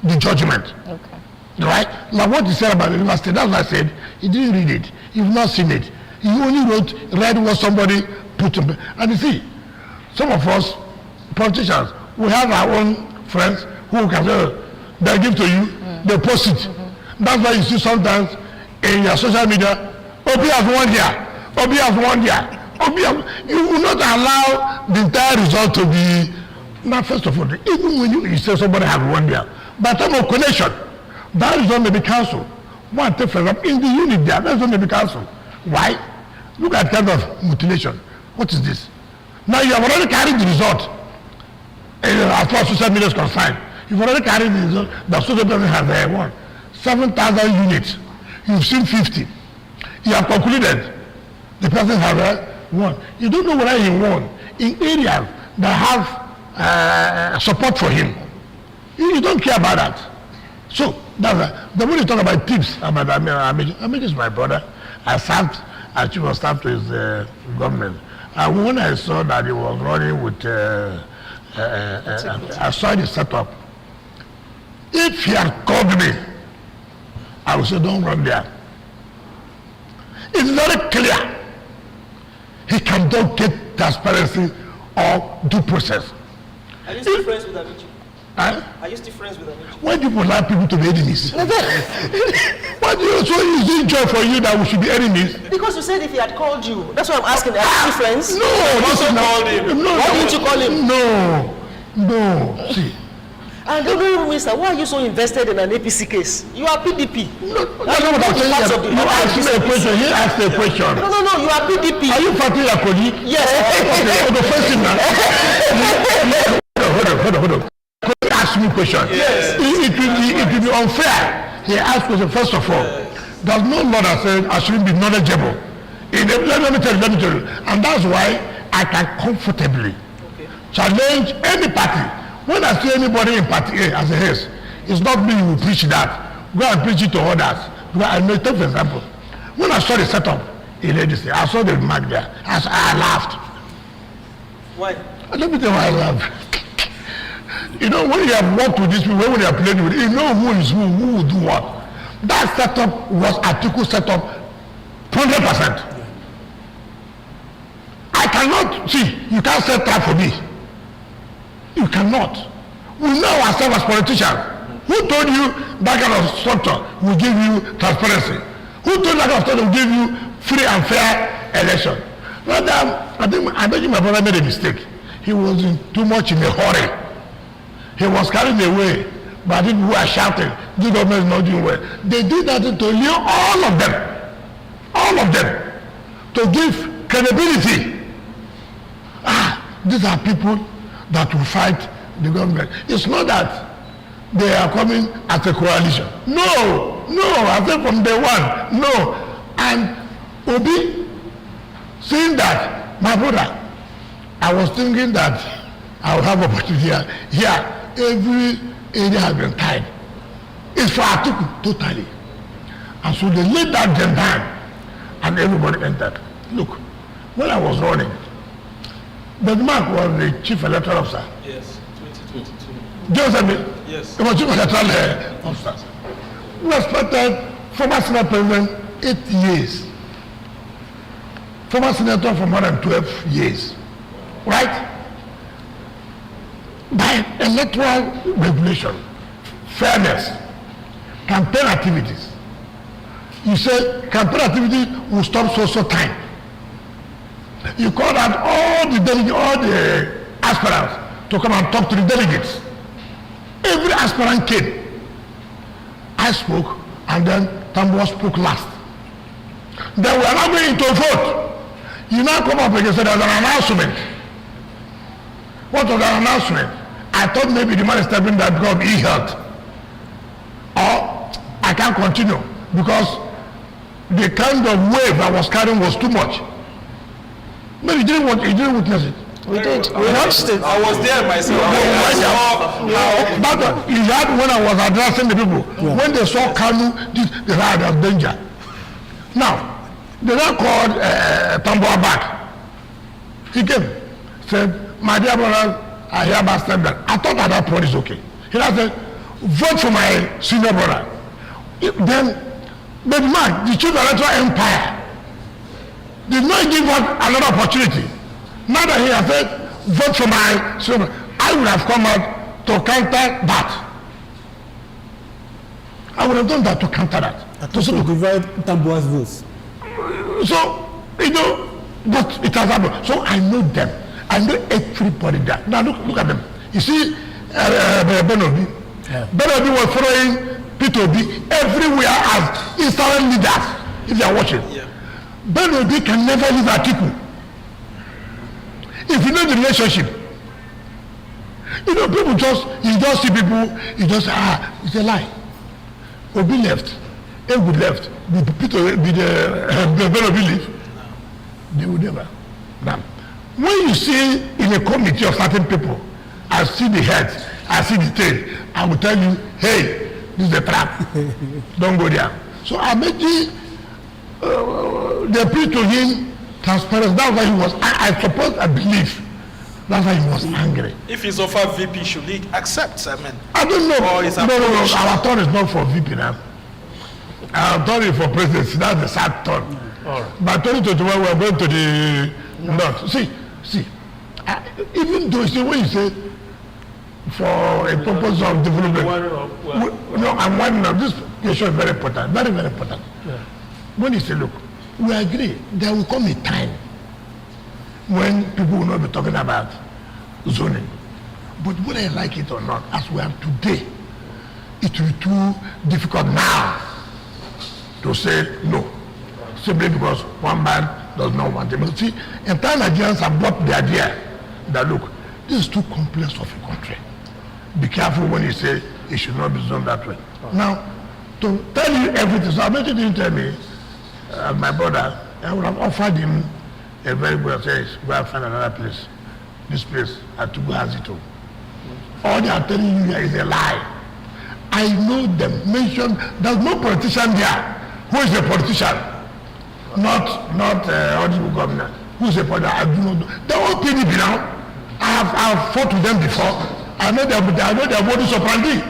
the judgment. Okay. Right? Like what you said about the university, that's what I said. He didn't read it. You've not seen it. You only read what somebody put in. And you see, some of us politicians, we have our own friends who can say, they give to you, they post it. That's why you see sometimes in your social media, Obi has won here, Obi has won here. You will not allow the entire result to be. Now, first of all, even when you say somebody has won there, by the time of connection, that result may be cancelled. One take for example, in the unit there, that result may be cancelled. Why? Look at kind of mutilation. What is this? Now you have already carried the result. As far as social media is concerned, you've already carried the result that social media has won. 7,000 units. You've seen 50. You have concluded the person has won. You don't know whether he won in areas that have support for him. You don't care about that. So that's the way you talk about tips about Amiji is my brother. I served as chief of staff to his government. And when I saw that he was running with I saw the setup. If he had called me, I would say don't run there. It's very clear. He cannot get transparency or due process. Are you still friends with Amiji? Are you still friends with Amiji? Why do you like people to be enemies? Why do you so easy job for you that we should be enemies? Because you said if he had called you. That's why I'm asking. Are you still friends? No, also called him. No, why didn't you call him? No. See. And the Honourable Minister, why are you so invested in an APC case? You are PDP. No, that's not what I'm saying. You asked me a question. He asked a question. No, you are PDP. Are you fighting your colleague? Yes. Okay, the first thing now. Hold on. Colleague asked me a question. Yes. It will be unfair. He asked question first of all. There's no law that says I shouldn't be knowledgeable. Let me tell you. And that's why I can comfortably challenge any party. When I see anybody in party A as a head, it's not me who will preach that. Go and preach it to others. I know, take for example, when I saw the setup in ADC, I saw the mark there. I laughed. Why? Let me tell you why I laughed. You know, when you have worked with these people, when you have played with it, you know who is who will do what. That setup was article setup 100%. I cannot, see, you can't set trap for me. You cannot. We know ourselves as politicians. Who told you that kind of structure will give you transparency? Who told you that kind of structure will give you free and fair election? Rather, I think my brother made a mistake. He was too much in a hurry. He was carried away by people who are shouting, the government is not doing well. They did that to lure all of them, to give credibility. These are people that will fight the government. It's not that they are coming as a coalition. No, I said from day one, no. And Obi, saying that, my brother, I was thinking that I will have opportunity here. Every area has been tied. It's for article totally. And so they laid that them down and everybody entered. Look, when I was running, the man was the chief electoral officer. Yes, 2022. Do you understand me? Yes. He was chief electoral officer. who expected former Senate President 8 years. Former Senator for more than 12 years. Right? By electoral regulation, fairness, campaign activities. You say campaign activity will stop so time. You call out all the aspirants to come and talk to the delegates. Every aspirant came. I spoke, and then Tambuwa spoke last. Then we are not going to vote. You now come up again and say there's an announcement. What was the announcement? I thought maybe the man is telling that because of e-health. Or I can't continue because the kind of wave I was carrying was too much. But you didn't witness it. We did. We watched it. I was there myself. But you had when I was addressing the people, when they saw Kanu, they had a danger. Now, they now called Tambuwa back. He came, said, my dear brother, I hereby step down. I thought at that point is okay. He now said, vote for my senior brother. Then, the man, the chief electoral empire, did not give us another opportunity. Now that he has said, vote for my senior brother, I would have come out to counter that. I would have done that to counter that. To divide Tambuwa's votes. So, you know, but it has happened. So I know them. I know everybody there. Now look at them. You see, Benobi. Yeah. Benobi was following P2B everywhere as instrument leaders, if you are watching. Yeah. Benobi can never leave Atiku. If you know the relationship, you know, people you just see people, you just say, it's a lie. Obi left. Ebu left, the Benobi leave, they would never. Now, when you see in a committee of certain people, I see the heads, I see the tail, I will tell you, hey, this is a trap. Don't go there. So I made they appeal to him transparency. That's why he was, I suppose, I believe. That's why he was angry. If he's offered VP, should he accept? I mean, I don't know. No, our turn is not for VP now. Our turn is for presidency. That's the sad turn. Right. By 2021, we are going to the north. See, even though when you say for a purpose of development, I'm winding up. This question is very important, very, very important. Yeah. When you say, look, we agree, there will come a time when people will not be talking about zoning. But whether I like it or not, as we are today, it will be too difficult now to say no, simply because one man does not want it. But see, entire Nigerians have bought the idea that, look, this is too complex of a country. Be careful when you say it should not be zoned that way. Now, to tell you everything, so I bet you didn't tell me, my brother, I would have offered him a very good place, go and find another place. This place, Atugu has it all. All they are telling you here is a lie. I know them. Mention, there's no politician there. Who is a politician? Not honorable governor. Who is a politician? I do not know. They're all PDP now. I have fought with them before. I know their modus operandi.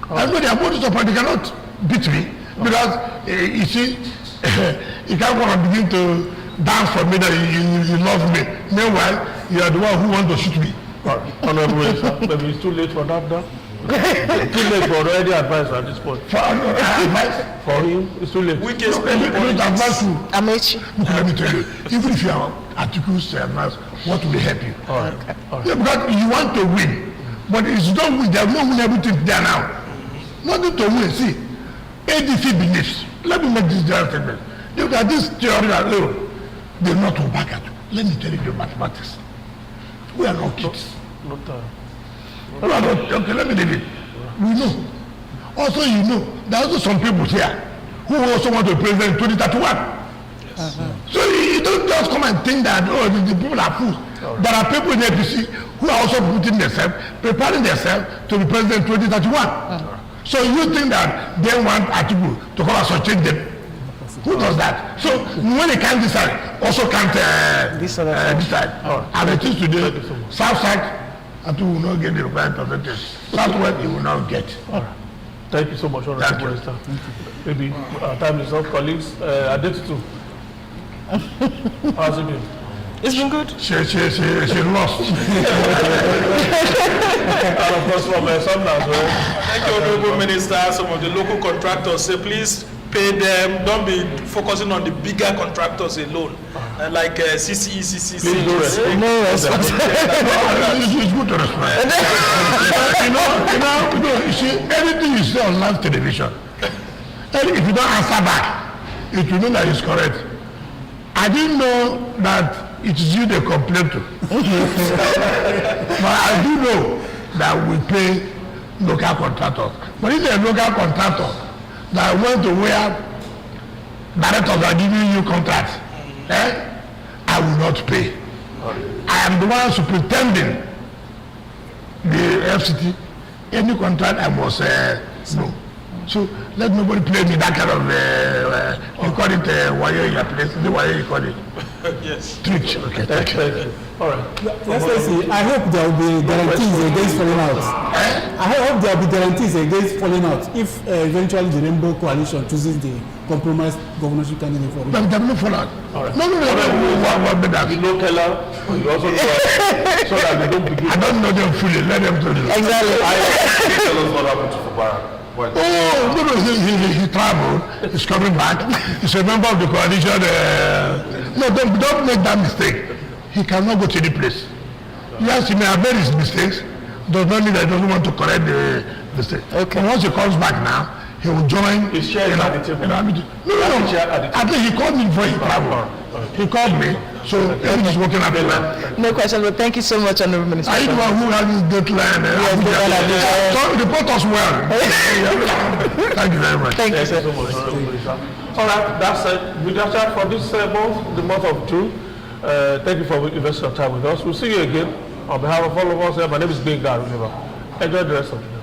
I know their modus operandi cannot beat me because you see, you can't go and begin to dance for me that you love me. Meanwhile, you are the one who wants to shoot me. Honorable, maybe it's too late for that now. Too late for already advice at this point. For advice? For him, it's too late. WIKE advice to Amechi. Let me tell you, even if you are articles to advance, what will help you? All right. Yeah, because you want to win, but it's not win. They have not win everything there now. Nothing to win. See, ADC beliefs. Let me make this general statement. Look at this theory alone. They will not go back at you. Let me tell you the mathematics. We are not kids. Okay, let me leave it. We know. Also, you know, there are also some people here who also want to present 2031. So you don't just come and think that, oh, the people are fools. There are people in the APC who are also putting themselves, preparing themselves to be president 2031. So you think that they want Atiku to come and sustain them? Who does that? So when they can't decide, also can't decide. And it is today, South side, Atiku will not get the required percentage. Southwest, he will not get. Thank you so much, Honorable Minister. Maybe our time is up, colleagues. Adetutu. How's it been? It's been good. She lost. And of course, from some as well. Thank you, Honorable Minister. Some of the local contractors say, please pay them. Don't be focusing on the bigger contractors alone, like CCE, CCC. Please do respect. No response. It's good to respect. You see, anything you say on live television, and if you don't answer back, it will mean that it's correct. I didn't know that it is you they complain to. But I do know that we pay local contractors. But if a local contractor that went to where directors are giving you contracts, I will not pay. I am the one superintending the FCT. Any contract I must no. So let nobody play me that kind of you call it wire in your place, the wire you call it. Yes. Trick. Okay, thank you. All right. Let's see. I hope there will be guarantees against falling out. I hope there will be guarantees against falling out if eventually the Rainbow Coalition chooses the compromise governorship candidate for it. But there will no fallout. All right. No. What better? You know Keller, you also know so that they don't begin. I don't know them fully. Let them tell you. Exactly. Tell us what happened to Fubara. Oh, no, he traveled. He's coming back. He's a member of the coalition. No, don't make that mistake. He cannot go to any place. Yes, he may have made his mistakes. Does not mean that he doesn't want to correct the mistake. Okay. But once he comes back now, he will join. He's sharing at the table. No. I think he called me before he traveled. He called me, so everything is working out well. No question, but thank you so much, Honorable Minister. Are you the one who has this deadline? So report us well. Thank you very much. Thank you, sir. So much. All right, that's it. That's it for this month, the month of June. Thank you for investing your time with us. We'll see you again. On behalf of all of us, my name is Benga. Enjoy the rest of the day.